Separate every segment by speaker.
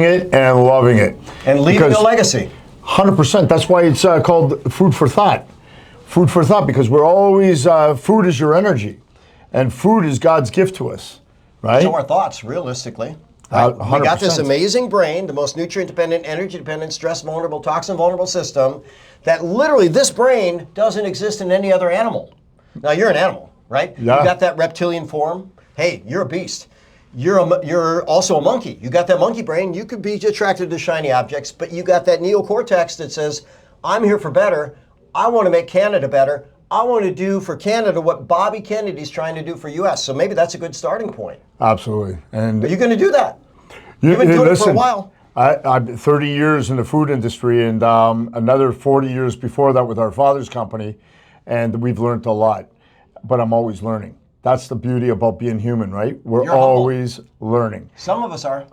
Speaker 1: it and loving it.
Speaker 2: And leaving a legacy.
Speaker 1: 100%. That's why it's called food for thought. Food for thought, because we're always, food is your energy. And food is God's gift to us, right?
Speaker 2: So our thoughts, realistically. Right? We got this amazing brain, the most nutrient-dependent, energy-dependent, stress-vulnerable, toxin-vulnerable system, that literally this brain doesn't exist in any other animal. Now, you're an animal, right?
Speaker 1: Yeah.
Speaker 2: You got that reptilian form. Hey, you're a beast. You're also a monkey. You got that monkey brain. You could be attracted to shiny objects, but you got that neocortex that says, I'm here for better. I want to make Canada better. I want to do for Canada what Bobby Kennedy's trying to do for U.S. So maybe that's a good starting point.
Speaker 1: Absolutely. And
Speaker 2: are you going to do that? You've been doing it for a while.
Speaker 1: I'm 30 years in the food industry and another 40 years before that with our father's company, and we've learned a lot. But I'm always learning. That's the beauty about being human, right? We're always learning.
Speaker 2: Some of us are.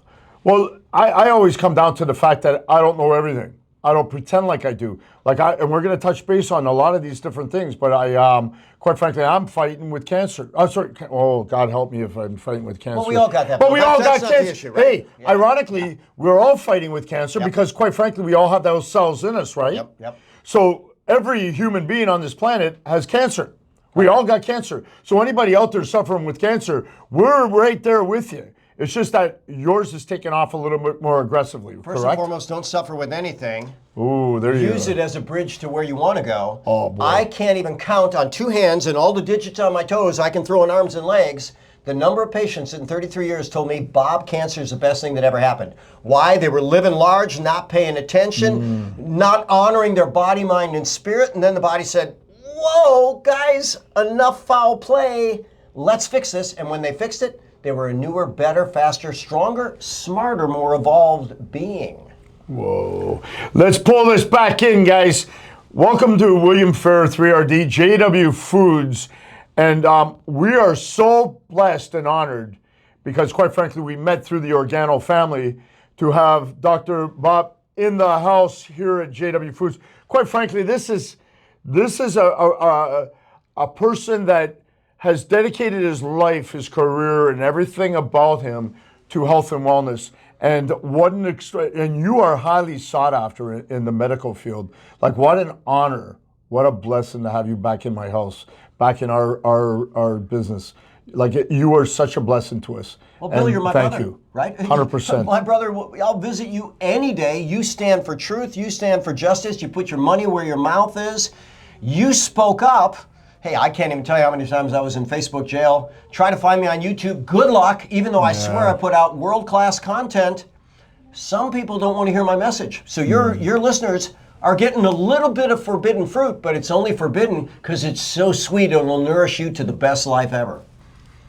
Speaker 1: Well, I always come down to the fact that I don't know everything. I don't pretend like I do. And we're going to touch base on a lot of these different things, but quite frankly, I'm fighting with cancer. I'm sorry. Oh, God help me if I'm fighting with cancer.
Speaker 2: Well, we all got that.
Speaker 1: But we all got cancer.
Speaker 2: Issue, right?
Speaker 1: Hey, yeah. Ironically, we're all fighting with cancer because, quite frankly, we all have those cells in us, right?
Speaker 2: Yep.
Speaker 1: So every human being on this planet has cancer. We all got cancer. So anybody out there suffering with cancer, we're right there with you. It's just that yours is taken off a little bit more aggressively,
Speaker 2: First and foremost, don't suffer with anything.
Speaker 1: Ooh, there you go.
Speaker 2: Use it as a bridge to where you want to go.
Speaker 1: Oh, boy.
Speaker 2: I can't even count on two hands and all the digits on my toes I can throw in arms and legs. The number of patients in 33 years told me, Bob, cancer is the best thing that ever happened. Why? They were living large, not paying attention, not honoring their body, mind, and spirit. And then the body said, whoa, guys, enough foul play. Let's fix this. And when they fixed it, they were a newer, better, faster, stronger, smarter, more evolved being.
Speaker 1: Whoa. Let's pull this back in, guys. Welcome to William Fair 3RD, JW Foods. And we are so blessed and honored because, quite frankly, we met through the Organo family to have Dr. Bob in the house here at JW Foods. Quite frankly, this is a person that has dedicated his life, his career, and everything about him to health and wellness. And and you are highly sought after in the medical field. Like, what an honor, what a blessing to have you back in my house, back in our business. Like, you are such a blessing to us.
Speaker 2: Well, Bill, you're my brother,
Speaker 1: thank you.
Speaker 2: Right?
Speaker 1: 100%.
Speaker 2: My brother, I'll visit you any day. You stand for truth. You stand for justice. You put your money where your mouth is. You spoke up. Hey, I can't even tell you how many times I was in Facebook jail. Try to find me on YouTube. Good luck, even though I swear I put out world-class content. Some people don't want to hear my message. So your listeners are getting a little bit of forbidden fruit, but it's only forbidden because it's so sweet and will nourish you to the best life ever.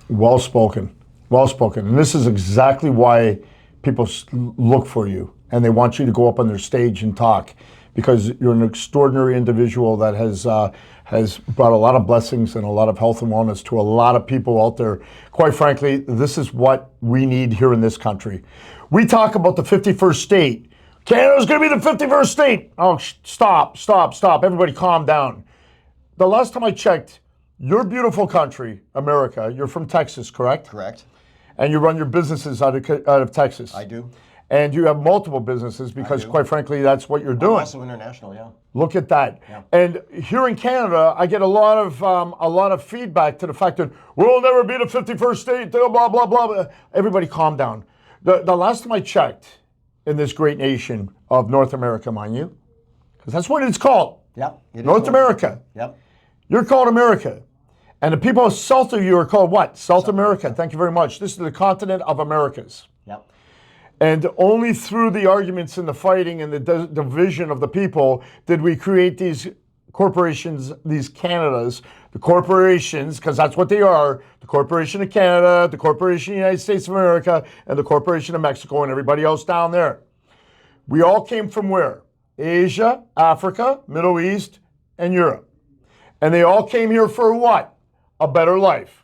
Speaker 1: Well spoken. Well spoken. And this is exactly why people look for you and they want you to go up on their stage and talk, because you're an extraordinary individual that has brought a lot of blessings and a lot of health and wellness to a lot of people out there. Quite frankly, this is what we need here in this country. We talk about the 51st state. Canada's going to be the 51st state. Oh, stop. Everybody calm down. The last time I checked, your beautiful country, America, you're from Texas, correct?
Speaker 2: Correct.
Speaker 1: And you run your businesses out of Texas.
Speaker 2: I do.
Speaker 1: And you have multiple businesses because, quite frankly, that's what you're doing.
Speaker 2: I'm also international, yeah.
Speaker 1: Look at that.
Speaker 2: Yeah.
Speaker 1: And here in Canada, I get a lot of feedback to the fact that we'll never be the 51st state, blah, blah, blah. Everybody calm down. The last time I checked in this great nation of North America, mind you, because that's what it's called.
Speaker 2: Yep.
Speaker 1: North America.
Speaker 2: Yep.
Speaker 1: You're called America. And the people south of you are called what? South America. Thank you very much. This is the continent of Americas.
Speaker 2: Yep.
Speaker 1: And only through the arguments and the fighting and the division of the people did we create these corporations, these Canadas, the corporations, because that's what they are, the Corporation of Canada, the Corporation of the United States of America, and the Corporation of Mexico, and everybody else down there. We all came from where? Asia, Africa, Middle East, and Europe. And they all came here for what? A better life.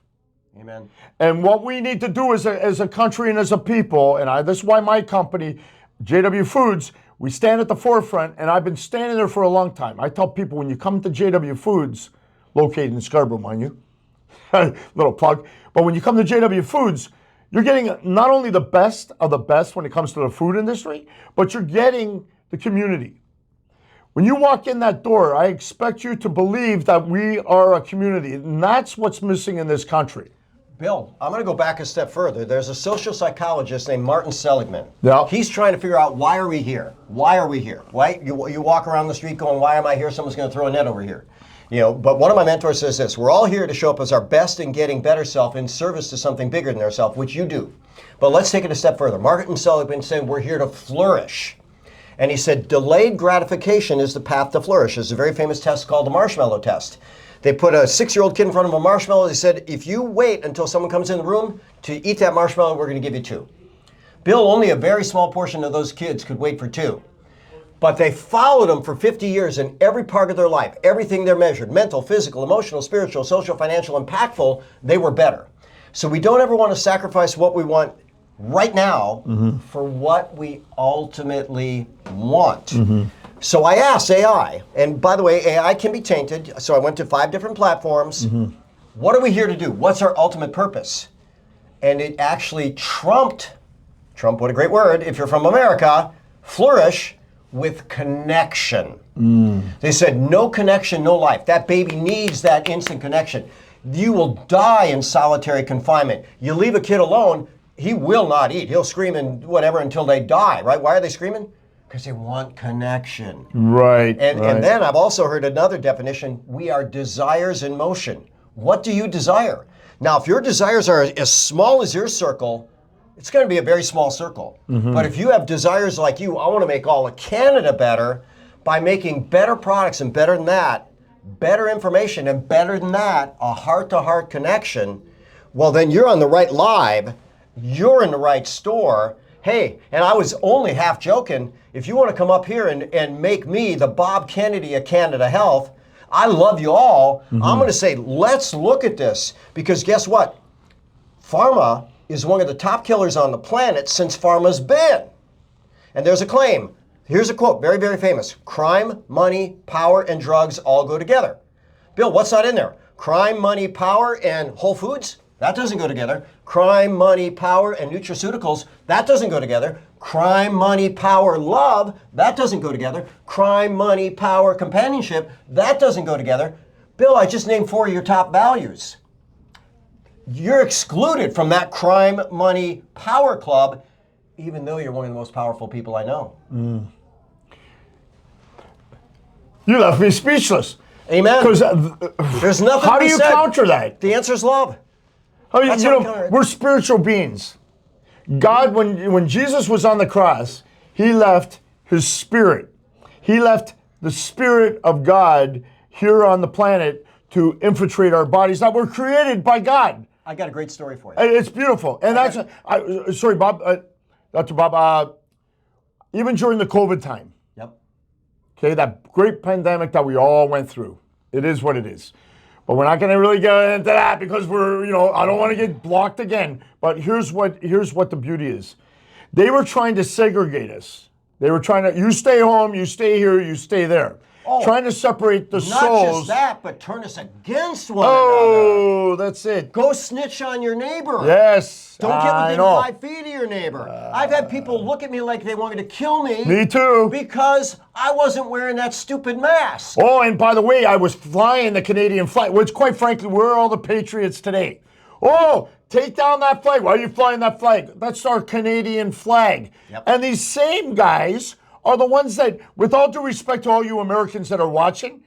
Speaker 2: Amen.
Speaker 1: And what we need to do as a country and as a people, and this is why my company, JW Foods, we stand at the forefront, and I've been standing there for a long time. I tell people, when you come to JW Foods, located in Scarborough, mind you, little plug, but when you come to JW Foods, You're getting not only the best of the best when it comes to the food industry, but you're getting the community. When you walk in that door, I expect you to believe that we are a community, and that's what's missing in this country.
Speaker 2: Bill, I'm going to go back a step further. There's a social psychologist named Martin Seligman.
Speaker 1: Yeah.
Speaker 2: He's trying to figure out, why are we here? Why are we here? Why you walk around the street going, why am I here? Someone's going to throw a net over here. But one of my mentors says this: we're all here to show up as our best and getting better self in service to something bigger than ourselves, which you do. But let's take it a step further. Martin Seligman said we're here to flourish. And he said, delayed gratification is the path to flourish. There's a very famous test called the marshmallow test. They put a 6-year-old kid in front of a marshmallow. They said, if you wait until someone comes in the room to eat that marshmallow, we're going to give you 2. Bill, only a very small portion of those kids could wait for 2. But they followed them for 50 years in every part of their life. Everything they're measured, mental, physical, emotional, spiritual, social, financial, impactful, they were better. So we don't ever want to sacrifice what we want right now for what we ultimately want. So I asked AI, and by the way, AI can be tainted, so I went to 5 different platforms. What are we here to do? What's our ultimate purpose? And it actually trumped, what a great word, if you're from America, flourish with connection. They said, no connection, no life. That baby needs that instant connection. You will die in solitary confinement. You leave a kid alone, he will not eat. He'll scream and whatever until they die, right? Why are they screaming? Because they want connection.
Speaker 1: Right.
Speaker 2: And then I've also heard another definition: we are desires in motion. What do you desire? Now, if your desires are as small as your circle, it's going to be a very small circle. But if you have desires like you, I want to make all of Canada better by making better products, and better than that, better information, and better than that, a heart-to-heart connection, well, then you're on the right live. You're in the right store. Hey, and I was only half joking. If you want to come up here and make me the Bob Kennedy of Canada Health, I love you all. I'm going to say, let's look at this. Because guess what? Pharma is one of the top killers on the planet since pharma's been. And there's a claim. Here's a quote, very, very famous. Crime, money, power, and drugs all go together. Bill, what's not in there? Crime, money, power, and Whole Foods? That doesn't go together. Crime, money, power, and nutraceuticals, that doesn't go together. Crime, money, power, love, that doesn't go together. Crime, money, power, companionship, that doesn't go together. Bill, I just named 4 of your top values. You're excluded from that crime, money, power club, even though you're one of the most powerful people I know.
Speaker 1: You left me speechless.
Speaker 2: Amen.
Speaker 1: Because
Speaker 2: there's nothing.
Speaker 1: How do you counter that?
Speaker 2: The answer is love.
Speaker 1: We're spiritual beings. God, when Jesus was on the cross, he left his spirit. He left the spirit of God here on the planet to infiltrate our bodies that were created by God.
Speaker 2: I got a great story for you.
Speaker 1: It's beautiful. And sorry, Bob, Dr. Bob, even during the COVID time, okay, that great pandemic that we all went through, it is what it is. But we're not going to really get into that because I don't want to get blocked again. But here's what the beauty is. They were trying to segregate us. They were trying to, you stay home, you stay here, you stay there. Trying to separate the souls.
Speaker 2: Not just that, but turn us against one another.
Speaker 1: Oh, that's it.
Speaker 2: Go snitch on your neighbor.
Speaker 1: Yes,
Speaker 2: Don't get within 5 feet of your neighbor. I've had people look at me like they wanted to kill me.
Speaker 1: Me too.
Speaker 2: Because I wasn't wearing that stupid mask.
Speaker 1: Oh, and by the way, I was flying the Canadian flag, which quite frankly, where are all the patriots today? Oh, take down that flag. Why are you flying that flag? That's our Canadian flag. And these same guys are the ones that, with all due respect to all you Americans that are watching,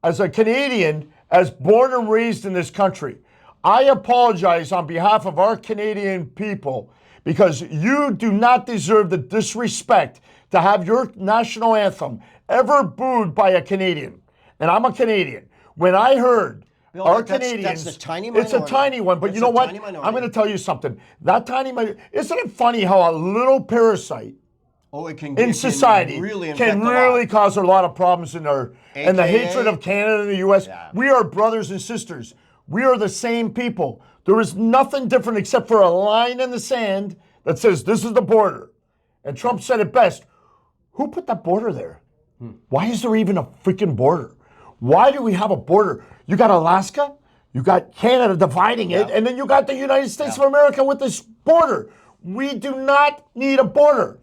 Speaker 1: as a Canadian, as born and raised in this country, I apologize on behalf of our Canadian people because you do not deserve the disrespect to have your national anthem ever booed by a Canadian. And I'm a Canadian. When I heard our Canadians,
Speaker 2: that's a tiny minority.
Speaker 1: It's a tiny one, but you know what? I'm going to tell you something. That tiny minority, isn't it funny how a little parasite in society can really cause a lot of problems in our and the hatred of Canada and the U.S. We are brothers and sisters. We are the same people. There is nothing different except for a line in the sand that says this is the border. And Trump said it best. Who put that border there? Why is there even a freaking border? Why do we have a border? You got Alaska, You got Canada dividing it, and then you got the United States of America with this border. We do not need a border.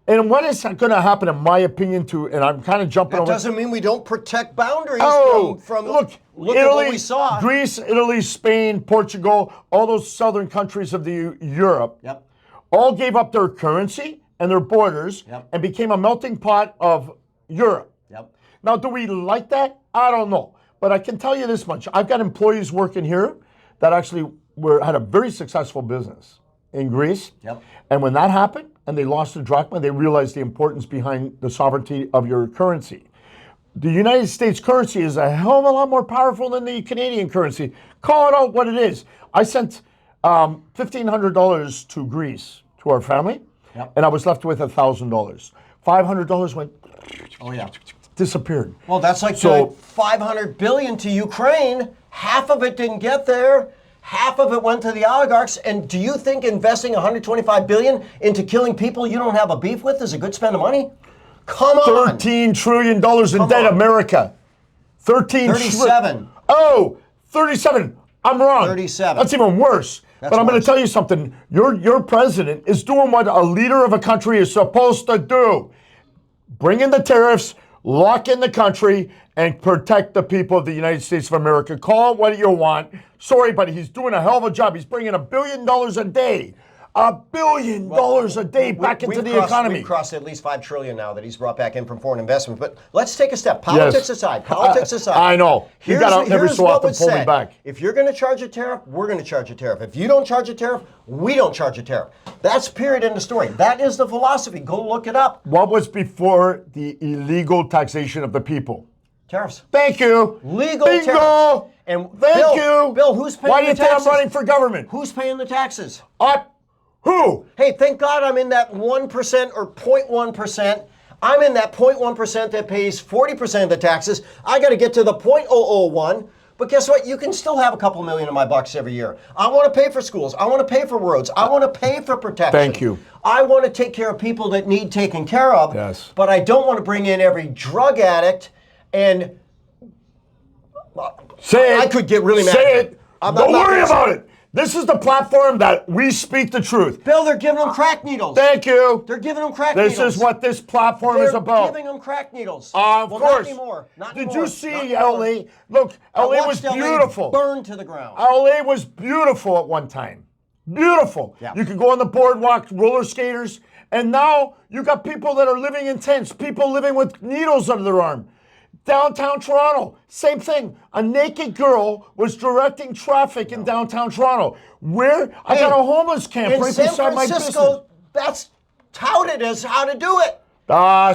Speaker 1: And what is going to happen, in my opinion, and I'm kind of jumping
Speaker 2: That
Speaker 1: over.
Speaker 2: doesn't mean we don't protect boundaries from
Speaker 1: look
Speaker 2: Italy,
Speaker 1: at
Speaker 2: what we saw.
Speaker 1: Greece, Italy, Spain, Portugal, all those southern countries of Europe, all gave up their currency and their borders and became a melting pot of Europe. Now, do we like that? I don't know. But I can tell you this much. I've got employees working here that actually had a very successful business in Greece. And when that happened and they lost the drachma, they realized the importance behind the sovereignty of your currency. The United States currency is a hell of a lot more powerful than the Canadian currency. Call it out what it is. I sent $1,500 to Greece to our family, and I was left with $1,000. $500 went disappeared.
Speaker 2: Well, that's like the $500 billion to Ukraine. Half of it didn't get there. Half of it went to the oligarchs. And do you think investing $125 billion into killing people you don't have a beef with is a good spend of money? Come on.
Speaker 1: $13 trillion in debt, America.
Speaker 2: 37.
Speaker 1: Oh, 37. I'm wrong.
Speaker 2: 37.
Speaker 1: That's even worse. But I'm going to tell you something. Your president is doing what a leader of a country is supposed to do. Bring in the tariffs, lock in the country, and protect the people of the United States of America. Call it what you want. Sorry, but he's doing a hell of a job. He's bringing $1 billion a day. $1 billion a day back into the economy.
Speaker 2: We've crossed at least $5 trillion now that he's brought back in from foreign investment. But let's take a step. Politics aside. Politics aside.
Speaker 1: I know. You got out every so often pull me back.
Speaker 2: If you're going to charge a tariff, we're going to charge a tariff. If you don't charge a tariff, we don't charge a tariff. That's period in the story. That is the philosophy. Go look it up.
Speaker 1: What was before the illegal taxation of the people?
Speaker 2: Tariffs.
Speaker 1: Thank you.
Speaker 2: Legal
Speaker 1: Bingo.
Speaker 2: tariffs. And
Speaker 1: Thank you.
Speaker 2: Bill, who's paying
Speaker 1: Why do you
Speaker 2: the
Speaker 1: think
Speaker 2: taxes?
Speaker 1: I'm running for government?
Speaker 2: Who's paying the taxes?
Speaker 1: Who?
Speaker 2: Hey, thank God I'm in that 1% or 0.1%. I'm in that 0.1% that pays 40% of the taxes. I got to get to the 0.001. But guess what? You can still have a couple million of my bucks every year. I want to pay for schools. I want to pay for roads. I want to pay for protection.
Speaker 1: Thank you.
Speaker 2: I want to take care of people that need taken care of.
Speaker 1: Yes.
Speaker 2: But I don't want to bring in every drug addict and...
Speaker 1: Say it.
Speaker 2: I could get really mad.
Speaker 1: Say it.
Speaker 2: I'm
Speaker 1: Don't
Speaker 2: not
Speaker 1: worry
Speaker 2: gonna
Speaker 1: about it. This is the platform that we speak the truth.
Speaker 2: Bill, they're giving them crack needles.
Speaker 1: Thank you.
Speaker 2: They're giving them crack needles.
Speaker 1: This is what this platform is about.
Speaker 2: They're giving them crack needles.
Speaker 1: Of
Speaker 2: well,
Speaker 1: course.
Speaker 2: Not anymore. Not
Speaker 1: Did
Speaker 2: anymore.
Speaker 1: you see LA? Look, LA was beautiful.
Speaker 2: Burn to the ground.
Speaker 1: LA was beautiful at one time. Beautiful.
Speaker 2: Yeah.
Speaker 1: You could go on the boardwalk, roller skaters, and now you got people that are living in tents, people living with needles under their arm. Downtown Toronto, same thing. A naked girl was directing traffic in downtown Toronto. I got a homeless camp right beside my business.
Speaker 2: That's touted as how to do it.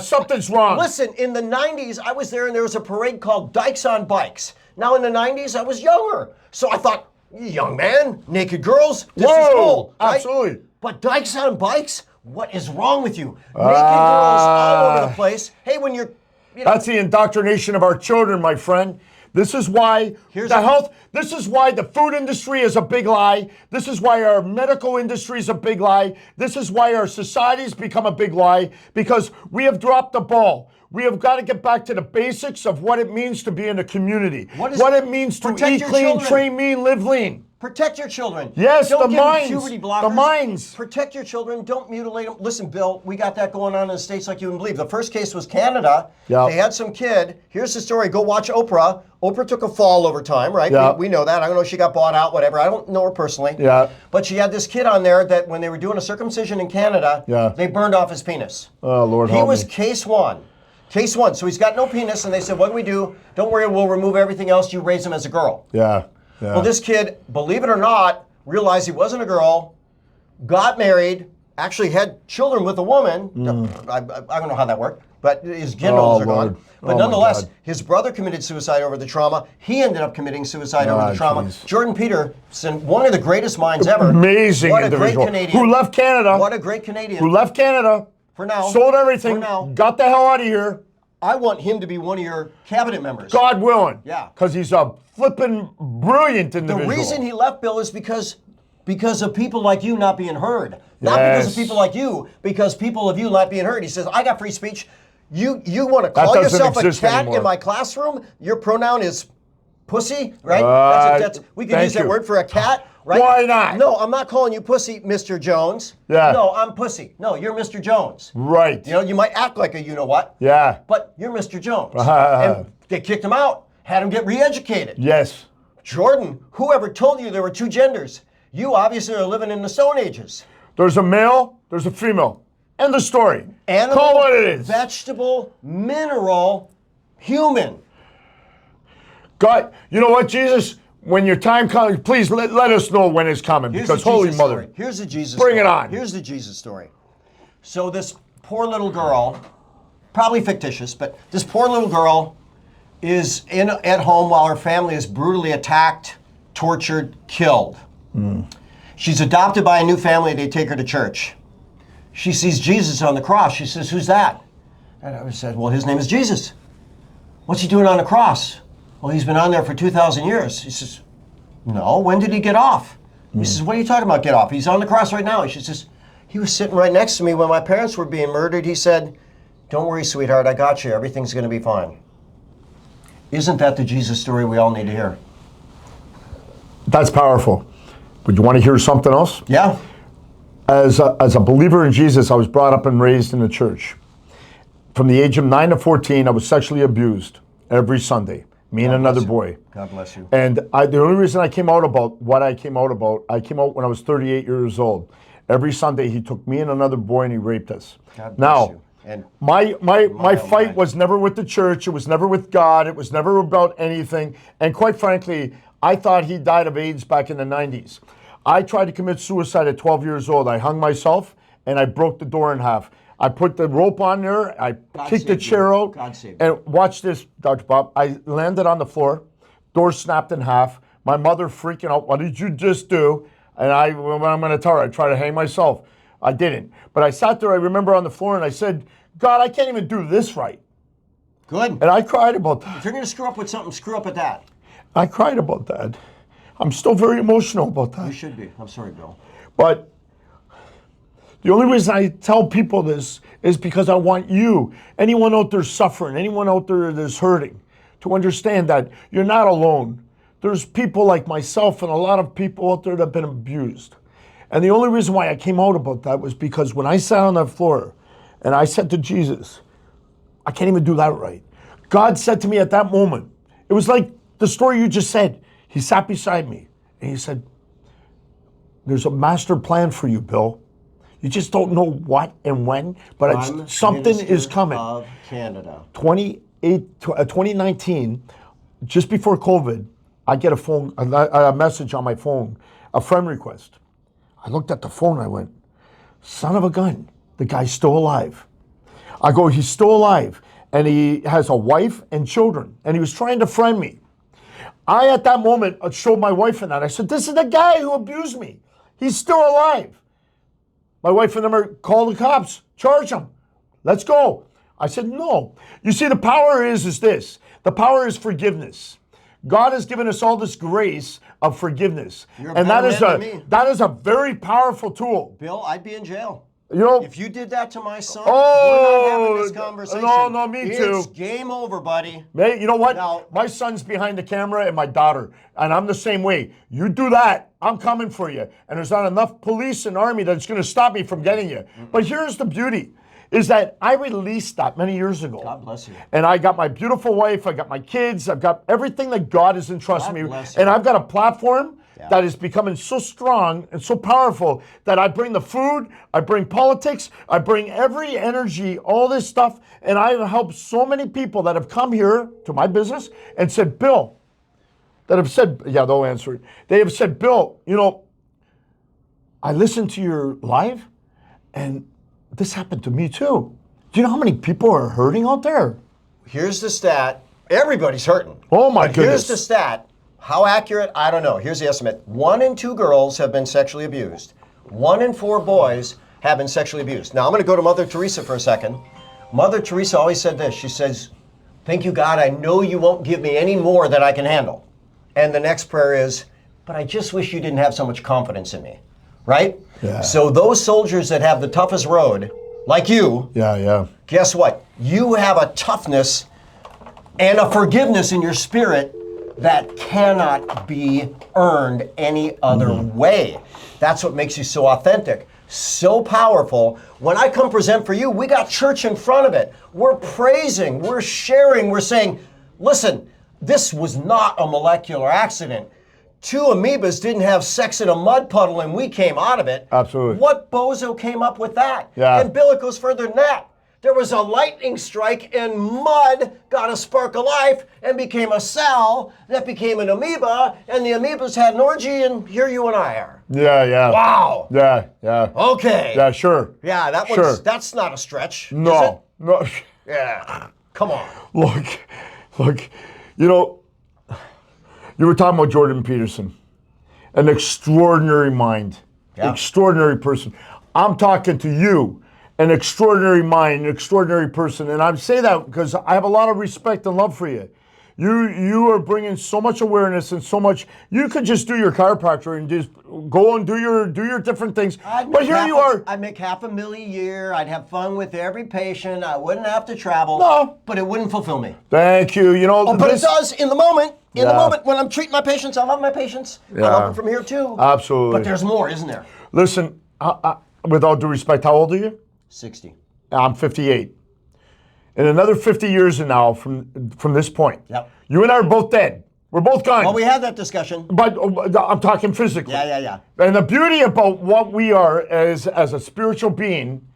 Speaker 1: Something's wrong.
Speaker 2: Listen, in the 90s, I was there and there was a parade called Dykes on Bikes. Now in the 90s, I was younger. So I thought, young man, naked girls, this is cool. Right?
Speaker 1: Absolutely.
Speaker 2: But Dykes on Bikes? What is wrong with you? Naked girls all over the place. Hey, when you're...
Speaker 1: That's the indoctrination of our children, my friend. This is why this is why the food industry is a big lie. This is why our medical industry is a big lie. This is why our society's become a big lie, because we have dropped the ball. We have got to get back to the basics of what it means to be in a community. What it means to eat clean, train mean, live lean.
Speaker 2: Protect your children.
Speaker 1: Yes,
Speaker 2: don't
Speaker 1: the
Speaker 2: give
Speaker 1: minds.
Speaker 2: them puberty blockers.
Speaker 1: The minds.
Speaker 2: Protect your children. Don't mutilate them. Listen, Bill, we got that going on in the States like you wouldn't believe. The first case was Canada.
Speaker 1: Yep.
Speaker 2: They had some kid. Here's the story. Go watch Oprah. Oprah took a fall over time, right?
Speaker 1: Yep.
Speaker 2: We know that. I don't know if she got bought out, whatever. I don't know her personally.
Speaker 1: Yeah.
Speaker 2: But she had this kid on there that when they were doing a circumcision in Canada, they burned off his penis.
Speaker 1: Oh, Lord
Speaker 2: He
Speaker 1: help
Speaker 2: was
Speaker 1: me.
Speaker 2: case one. Case one. So he's got no penis, and they said, what do we do? Don't worry, we'll remove everything else. You raise him as a girl.
Speaker 1: Yeah.
Speaker 2: Well, this kid, believe it or not, realized he wasn't a girl, got married, actually had children with a woman. I don't know how that worked, but his genitals are gone. But nonetheless, his brother committed suicide over the trauma. He ended up committing suicide over the trauma.
Speaker 1: Geez.
Speaker 2: Jordan Peterson, one of the greatest minds ever.
Speaker 1: Amazing
Speaker 2: what
Speaker 1: individual.
Speaker 2: A great Canadian.
Speaker 1: Who left Canada.
Speaker 2: What a great Canadian.
Speaker 1: Who left Canada.
Speaker 2: For now.
Speaker 1: Sold everything.
Speaker 2: For now.
Speaker 1: Got the hell out of here.
Speaker 2: I want him to be one of your cabinet members.
Speaker 1: God willing.
Speaker 2: Yeah.
Speaker 1: Because he's a flippin' brilliant individual.
Speaker 2: The reason he left, Bill, is because of people like you not being heard. Not because of people like you, because people of you not being heard. He says, I got free speech. You want to call yourself a cat in my classroom? Your pronoun is Pussy, right? We could
Speaker 1: thank
Speaker 2: use that
Speaker 1: you.
Speaker 2: word for a cat, right?
Speaker 1: Why not?
Speaker 2: No, I'm not calling you pussy, Mr. Jones.
Speaker 1: Yeah.
Speaker 2: No, I'm pussy. No, you're Mr. Jones.
Speaker 1: Right.
Speaker 2: You know, you might act like a you-know-what.
Speaker 1: Yeah.
Speaker 2: But you're Mr. Jones. And they kicked him out, had him get re-educated.
Speaker 1: Yes.
Speaker 2: Jordan, whoever told you there were two genders? You obviously are living in the Stone Ages.
Speaker 1: There's a male, there's a female. End the story.
Speaker 2: Animal,
Speaker 1: call what it is.
Speaker 2: vegetable, mineral, human.
Speaker 1: God, you know what, Jesus? When your time comes, please let us know when it's coming. Because Holy Mother.
Speaker 2: Here's the Jesus
Speaker 1: Bring
Speaker 2: story.
Speaker 1: it on.
Speaker 2: Here's the Jesus story. So this poor little girl, probably fictitious, but this poor little girl is at home while her family is brutally attacked, tortured, killed. She's adopted by a new family. They take her to church. She sees Jesus on the cross. She says, "Who's that?" And I said, "Well, his name is Jesus." "What's he doing on the cross?" "Well, he's been on there for 2,000 years. He says, "No, when did he get off?" He says, "What are you talking about, get off? He's on the cross right now." She says, "He was sitting right next to me when my parents were being murdered. He said, 'Don't worry, sweetheart, I got you. Everything's going to be fine.'" Isn't that the Jesus story we all need to hear?
Speaker 1: That's powerful. Would you want to hear something else?
Speaker 2: Yeah.
Speaker 1: As a believer in Jesus, I was brought up and raised in the church. From the age of 9 to 14, I was sexually abused every Sunday. Me and another boy.
Speaker 2: God bless you.
Speaker 1: And the only reason I came out about what I came out when I was 38 years old. Every Sunday, he took me and another boy and he raped us.
Speaker 2: God bless
Speaker 1: Now,
Speaker 2: you. And
Speaker 1: my fight was never with the church. It was never with God. It was never about anything. And quite frankly, I thought he died of AIDS back in the 90s. I tried to commit suicide at 12 years old. I hung myself and I broke the door in half. I put the rope on there. I kicked the chair out.
Speaker 2: God saved you.
Speaker 1: And watch this, Dr. Bob. I landed on the floor. Door snapped in half. My mother freaking out. "What did you just do?" And I'm going to tell her, I tried to hang myself. I didn't. But I sat there, I remember on the floor, and I said, "God, I can't even do this right."
Speaker 2: Good.
Speaker 1: And I cried about that.
Speaker 2: If you're going to screw up with something, screw up at that.
Speaker 1: I cried about that. I'm still very emotional about that.
Speaker 2: You should be. I'm sorry, Bill.
Speaker 1: But the only reason I tell people this is because I want you, anyone out there suffering, anyone out there that's hurting, to understand that you're not alone. There's people like myself and a lot of people out there that have been abused. And the only reason why I came out about that was because when I sat on that floor and I said to Jesus, "I can't even do that right." God said to me at that moment, it was like the story you just said. He sat beside me and he said, "There's a master plan for you, Bill. You just don't know what and when, but something is coming."
Speaker 2: Of Canada.
Speaker 1: 2019, just before COVID, I get a message on my phone, a friend request. I looked at the phone, I went, "Son of a gun, the guy's still alive." I go, "He's still alive, and he has a wife and children, and he was trying to friend me." I, at that moment, showed my wife and that. I said, "This is the guy who abused me. He's still alive." My wife and them call the cops, charge him. Let's go. I said, "No." You see, the power is this. The power is forgiveness. God has given us all this grace of forgiveness. And that is a very powerful tool.
Speaker 2: Bill, I'd be in jail.
Speaker 1: You know,
Speaker 2: if you did that to my son, we're not having this conversation.
Speaker 1: No, me too.
Speaker 2: It's game over, buddy.
Speaker 1: Hey, you know what?
Speaker 2: Now,
Speaker 1: my son's behind the camera and my daughter, and I'm the same way. You do that, I'm coming for you. And there's not enough police and army that's going to stop me from getting you. But here's the beauty, is that I released that many years ago.
Speaker 2: God bless you.
Speaker 1: And I got my beautiful wife, I got my kids, I've got everything that God has entrusted me with. And I've got a platform that is becoming so strong and so powerful that I bring the food, I bring politics, I bring every energy, all this stuff, and I've helped so many people that have come here to my business and said, "Bill," that have said, yeah, they'll answer it. They have said, "Bill, you know, I listened to your live and this happened to me too." Do you know how many people are hurting out there?
Speaker 2: Here's the stat. Everybody's hurting.
Speaker 1: Oh my goodness.
Speaker 2: Here's the stat. How accurate? I don't know. Here's the estimate. 1 in 2 girls have been sexually abused. 1 in 4 boys have been sexually abused. Now I'm going to go to Mother Teresa for a second. Mother Teresa always said this. She says, "Thank you, God. I know you won't give me any more than I can handle." And the next prayer is, "But I just wish you didn't have so much confidence in me." Right?
Speaker 1: Yeah.
Speaker 2: So those soldiers that have the toughest road, like you, guess what? You have a toughness and a forgiveness in your spirit that cannot be earned any other way. That's what makes you so authentic, so powerful. When I come present for you, we got church in front of it. We're praising, we're sharing, we're saying, listen, this was not a molecular accident. 2 amoebas didn't have sex in a mud puddle and we came out of it.
Speaker 1: Absolutely.
Speaker 2: What bozo came up with that?
Speaker 1: Yeah.
Speaker 2: And Bill, it goes further than that. There was a lightning strike and mud got a spark of life and became a cell that became an amoeba, and the amoebas had an orgy, and here you and I are.
Speaker 1: Yeah.
Speaker 2: Wow.
Speaker 1: Yeah.
Speaker 2: Okay.
Speaker 1: Yeah, sure.
Speaker 2: Yeah, that's not a stretch.
Speaker 1: No.
Speaker 2: Is it? Yeah. Come on.
Speaker 1: Look, you know, you were talking about Jordan Peterson, an extraordinary mind, extraordinary person. I'm talking to you, an extraordinary mind, an extraordinary person. And I say that because I have a lot of respect and love for you. You are bringing so much awareness and so much. You could just do your chiropractor and just go and do your different things. But here you are.
Speaker 2: I'd make $500,000 a year. I'd have fun with every patient. I wouldn't have to travel.
Speaker 1: No.
Speaker 2: But it wouldn't fulfill me.
Speaker 1: Thank you. You know,
Speaker 2: but it does in the moment. In the moment when I'm treating my patients, I love my patients. I love them from here too.
Speaker 1: Absolutely.
Speaker 2: But there's more, isn't there?
Speaker 1: Listen, with all due respect, how old are you?
Speaker 2: 60.
Speaker 1: I'm 58. In another 50 years and now from this point, you and I are both dead. We're both gone.
Speaker 2: Well, we had that discussion.
Speaker 1: But I'm talking physically.
Speaker 2: Yeah.
Speaker 1: And the beauty about what we are as a spiritual being,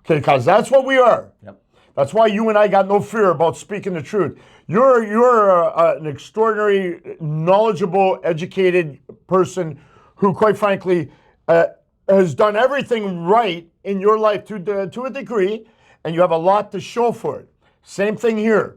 Speaker 1: okay, because that's what we are.
Speaker 2: Yep.
Speaker 1: That's why you and I got no fear about speaking the truth. You're an extraordinary, knowledgeable, educated person who, quite frankly, has done everything right in your life to a degree, and you have a lot to show for it. Same thing here.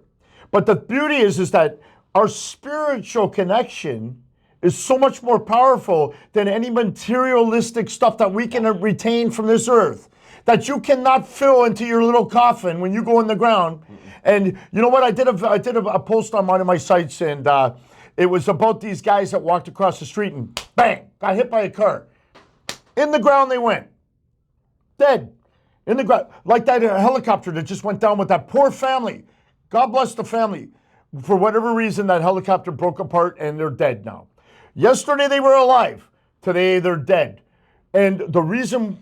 Speaker 1: But the beauty is that our spiritual connection is so much more powerful than any materialistic stuff that we can retain from this earth, that you cannot fill into your little coffin when you go in the ground. And you know what? I did a post on one of my sites, and it was about these guys that walked across the street and bang, got hit by a car. In the ground they went. Dead. In the ground. Like that helicopter that just went down with that poor family. God bless the family. For whatever reason, that helicopter broke apart and they're dead now. Yesterday they were alive. Today they're dead. And the reason,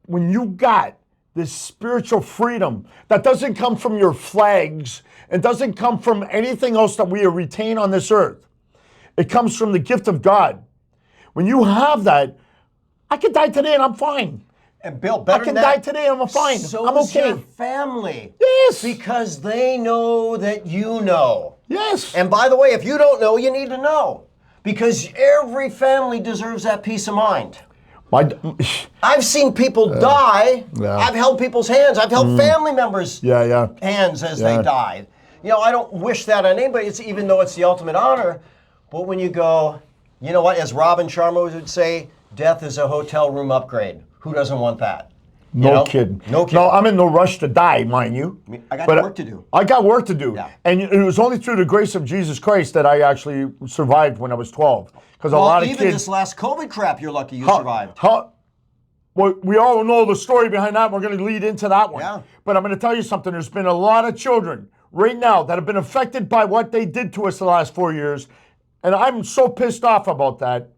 Speaker 1: when you got this spiritual freedom that doesn't come from your flags and doesn't come from anything else that we retain on this earth, it comes from the gift of God. When you have that, I could die today and I'm fine.
Speaker 2: And Bill, better
Speaker 1: I can die today and I'm fine.
Speaker 2: So
Speaker 1: I'm okay.
Speaker 2: Your family.
Speaker 1: Yes.
Speaker 2: Because they know that you know.
Speaker 1: Yes.
Speaker 2: And by the way, if you don't know, you need to know. Because every family deserves that peace of mind. I've seen people die. Yeah. I've held people's hands. I've held family members' hands as they died. You know, I don't wish that on anybody, even though it's the ultimate honor. But when you go, you know what, as Robin Sharma would say, death is a hotel room upgrade. Who doesn't want that?
Speaker 1: No kidding. No, I'm in no rush to die, mind you.
Speaker 2: I got work to do.
Speaker 1: I got work to do. Yeah. And it was only through the grace of Jesus Christ that I actually survived when I was 12. Because a lot of kids...
Speaker 2: even this last COVID crap, you're lucky you survived.
Speaker 1: Well, we all know the story behind that. We're going to lead into that one.
Speaker 2: Yeah.
Speaker 1: But I'm going to tell you something. There's been a lot of children right now that have been affected by what they did to us the last 4 years. And I'm so pissed off about that.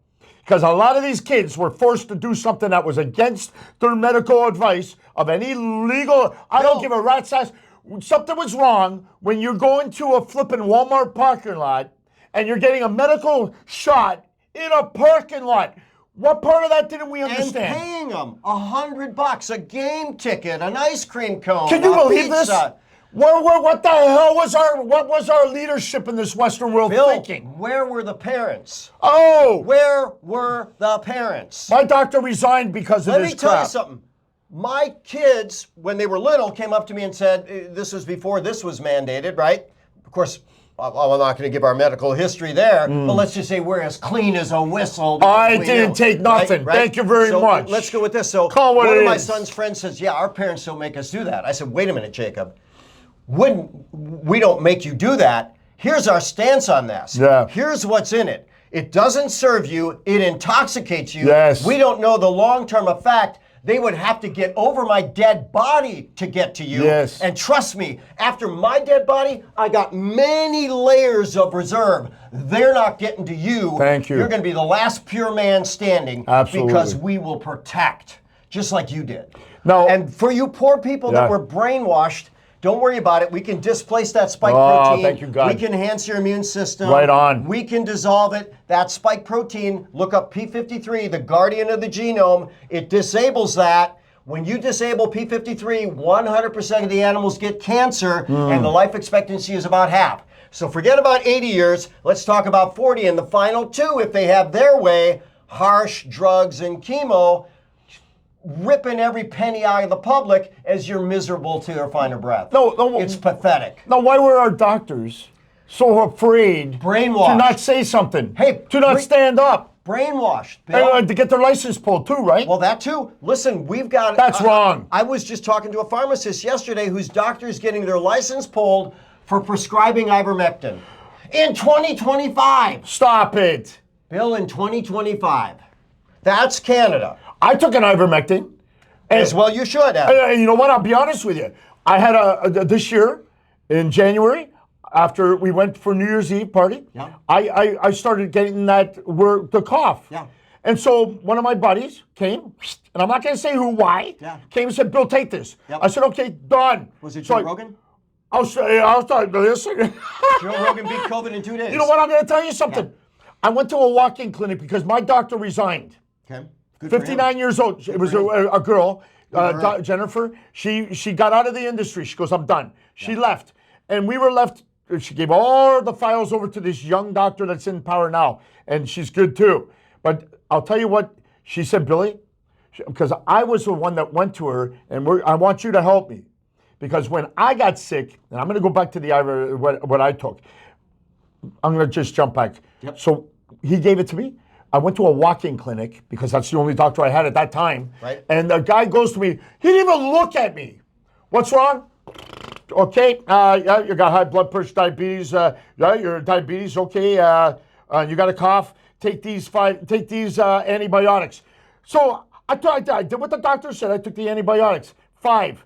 Speaker 1: Because a lot of these kids were forced to do something that was against their medical advice of any legal... I don't give a rat's ass. Something was wrong when you're going to a flipping Walmart parking lot and you're getting a medical shot in a parking lot. What part of that didn't we understand?
Speaker 2: And paying them $100, a game ticket, an ice cream cone,
Speaker 1: Can you believe
Speaker 2: pizza.
Speaker 1: This? What the hell was our leadership in this Western world thinking?
Speaker 2: Where were the parents?
Speaker 1: Oh!
Speaker 2: Where were the parents?
Speaker 1: My doctor resigned because of this crap.
Speaker 2: Let me tell you something. My kids, when they were little, came up to me and said, this was before this was mandated, right? Of course, I'm not going to give our medical history there, but let's just say we're as clean as a whistle.
Speaker 1: I didn't take nothing. Right? Thank you very much.
Speaker 2: Let's go with this. So one of my son's friends says, yeah, our parents don't make us do that. I said, wait a minute, Jacob. We don't make you do that. Here's our stance on this.
Speaker 1: Yeah.
Speaker 2: Here's what's in it. It doesn't serve you. It intoxicates you.
Speaker 1: Yes.
Speaker 2: We don't know the long-term effect They would have to get over my dead body to get to you.
Speaker 1: Yes.
Speaker 2: And trust me, after my dead body, I got many layers of reserve. They're not getting to you.
Speaker 1: Thank you.
Speaker 2: You're going to be the last pure man standing.
Speaker 1: Absolutely.
Speaker 2: Because we will protect, just like you did.
Speaker 1: No.
Speaker 2: And for you poor people that were brainwashed, don't worry about it. We can displace that spike protein.
Speaker 1: Thank you, God.
Speaker 2: We can enhance your immune system.
Speaker 1: Right on.
Speaker 2: We can dissolve it. That spike protein, look up P53, the guardian of the genome. It disables that. When you disable P53, 100% of the animals get cancer, and the life expectancy is about half. So forget about 80 years. Let's talk about 40. And the final two, if they have their way, harsh drugs and chemo, ripping every penny out of the public as you're miserable to your final breath.
Speaker 1: No,
Speaker 2: it's pathetic.
Speaker 1: Now, why were our doctors so afraid
Speaker 2: Brainwashed.
Speaker 1: to not say something?
Speaker 2: Hey,
Speaker 1: to not stand up?
Speaker 2: Brainwashed, Bill.
Speaker 1: And to get their license pulled too, right?
Speaker 2: Well, that too. Listen, we've got...
Speaker 1: That's wrong.
Speaker 2: I was just talking to a pharmacist yesterday whose doctor is getting their license pulled for prescribing ivermectin. In 2025.
Speaker 1: Stop it.
Speaker 2: Bill, in 2025. That's Canada.
Speaker 1: I took an ivermectin.
Speaker 2: As well you should have.
Speaker 1: And you know what? I'll be honest with you. I had this year, in January, after we went for New Year's Eve party, I started getting the cough.
Speaker 2: Yeah.
Speaker 1: And so one of my buddies came, and I'm not going to say why, came and said, Bill, take this.
Speaker 2: Yep.
Speaker 1: I said, okay, done.
Speaker 2: Was it Joe Rogan?
Speaker 1: I was listen.
Speaker 2: Joe Rogan beat COVID in 2 days.
Speaker 1: You know what? I'm going to tell you something. Yeah. I went to a walk-in clinic because my doctor resigned.
Speaker 2: Okay. Good
Speaker 1: 59 years old. It was a girl, Jennifer. She got out of the industry. She goes, I'm done. She left. And we were left. She gave all the files over to this young doctor that's in power now. And she's good too. But I'll tell you what, she said, Billy, because I was the one that went to her, and I want you to help me. Because when I got sick, and I'm going to go back to what I took. I'm going to just jump back.
Speaker 2: Yep.
Speaker 1: So he gave it to me. I went to a walk-in clinic because that's the only doctor I had at that time.
Speaker 2: Right.
Speaker 1: And the guy goes to me. He didn't even look at me. What's wrong? Okay. Yeah, you got high blood pressure, diabetes. Yeah, your diabetes. Okay. You got a cough. Take these antibiotics. So I did what the doctor said. I took the antibiotics, 5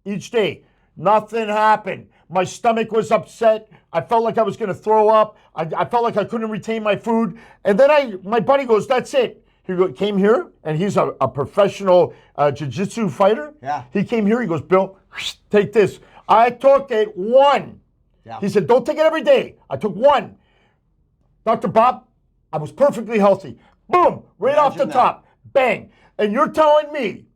Speaker 1: each day. Nothing happened. My stomach was upset. I felt like I was going to throw up. I felt like I couldn't retain my food. And then my buddy goes, that's it. He came here, and he's a professional jiu-jitsu fighter.
Speaker 2: Yeah.
Speaker 1: He came here. He goes, Bill, take this. I took it one.
Speaker 2: Yeah.
Speaker 1: He said, don't take it every day. I took one. Dr. Bob, I was perfectly healthy. Boom, right off the top. Bang. And you're telling me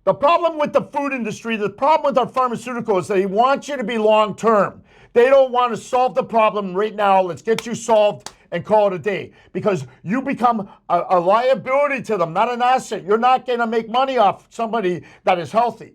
Speaker 1: the problem with the food industry, the problem with our pharmaceuticals, they want you to be long-term. They don't want to solve the problem right now. Let's get you solved and call it a day. Because you become a liability to them, not an asset. You're not going to make money off somebody that is healthy.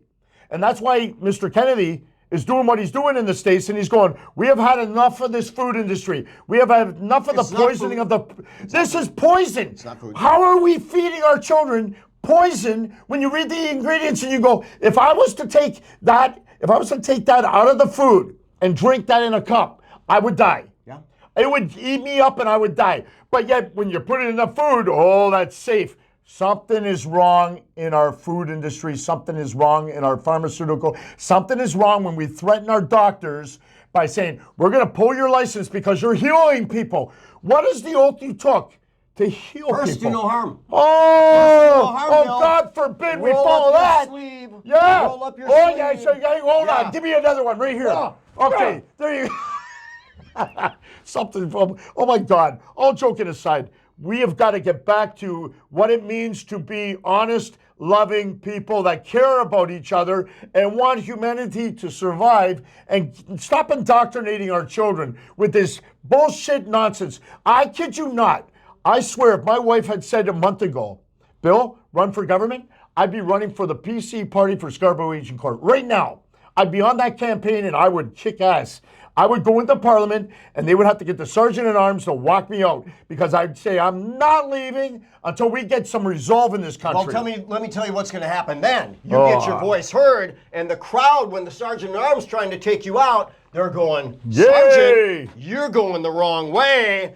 Speaker 1: And that's why Mr. Kennedy is doing what he's doing in the States, and he's going, we have had enough of this food industry. We have had enough of the poisoning of the... This is poison.
Speaker 2: It's not food.
Speaker 1: How are we feeding our children poison when you read the ingredients and you go, if I was to take that out of the food and drink that in a cup, I would die.
Speaker 2: Yeah.
Speaker 1: It would eat me up and I would die. But yet when you put it in the food, oh, that's safe. Something is wrong in our food industry. Something is wrong in our pharmaceutical. Something is wrong when we threaten our doctors by saying, we're going to pull your license because you're healing people. What is the oath you took to heal
Speaker 2: First,
Speaker 1: people?
Speaker 2: do no harm.
Speaker 1: Oh, God forbid we follow that.
Speaker 2: Sleeve.
Speaker 1: Yeah.
Speaker 2: Roll up your sleeve.
Speaker 1: Yeah, so hold on. Give me another one right here. Okay, there you go. Something from, oh my God. All joking aside, we have got to get back to what it means to be honest, loving people that care about each other and want humanity to survive, and stop indoctrinating our children with this bullshit nonsense. I kid you not. I swear, if my wife had said a month ago, Bill, run for government, I'd be running for the PC party for Scarborough Region Court. Right now, I'd be on that campaign and I would kick ass. I would go into Parliament and they would have to get the Sergeant at Arms to walk me out because I'd say I'm not leaving until we get some resolve in this country.
Speaker 2: Well, let me tell you what's going to happen then. You get your voice heard, and the crowd, when the Sergeant at Arms trying to take you out, they're going, Sergeant, you're going the wrong way.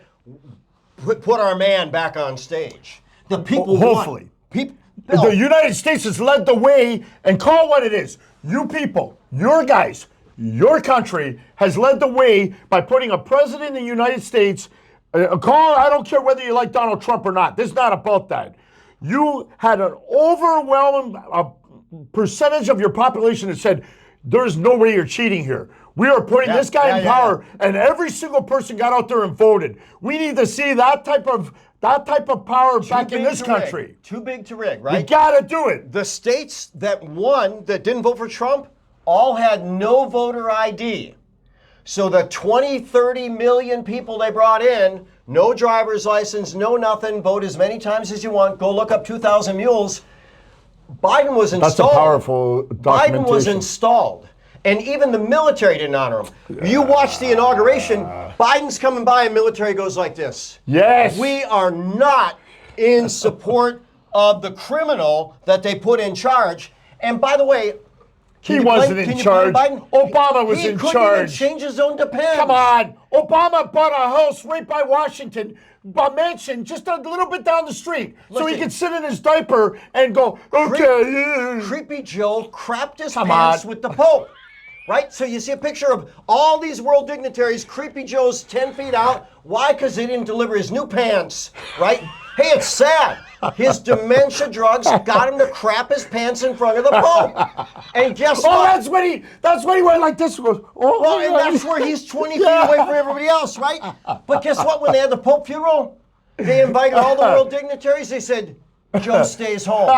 Speaker 2: Put our man back on stage. The people
Speaker 1: hopefully. The United States has led the way, and call what it is. You people, your guys, your country has led the way by putting a president in the United States. I don't care whether you like Donald Trump or not. This is not about that. You had an overwhelming percentage of your population that said, there's no way you're cheating here. We are putting this guy in power, and every single person got out there and voted. We need to see that type of power back in this country.
Speaker 2: Too big to rig, right?
Speaker 1: You got to do it.
Speaker 2: The states that won, that didn't vote for Trump, all had no voter ID. So the 20, 30 million people they brought in, no driver's license, no nothing, vote as many times as you want, go look up 2,000 Mules. Biden was installed.
Speaker 1: That's a powerful documentation.
Speaker 2: Biden was installed. And even the military didn't honor him. You watch the inauguration, Biden's coming by and military goes like this.
Speaker 1: Yes.
Speaker 2: We are not in support of the criminal that they put in charge. And by the way,
Speaker 1: he wasn't in charge. Obama was in charge.
Speaker 2: He couldn't even change his own defense.
Speaker 1: Come on. Obama bought a house right by Washington, a mansion just a little bit down the street. So he could sit in his diaper and go, okay.
Speaker 2: Creepy Joe crapped his pants with the Pope. Right? So you see a picture of all these world dignitaries, Creepy Joe's 10 feet out. Why? Because they didn't deliver his new pants. Right? Hey, it's sad. His dementia drugs got him to crap his pants in front of the Pope. And guess what?
Speaker 1: That's when he went like this. Goes,
Speaker 2: and that's where he's 20 feet away from everybody else, right? But guess what? When they had the Pope funeral, they invited all the world dignitaries. They said, Joe stays home.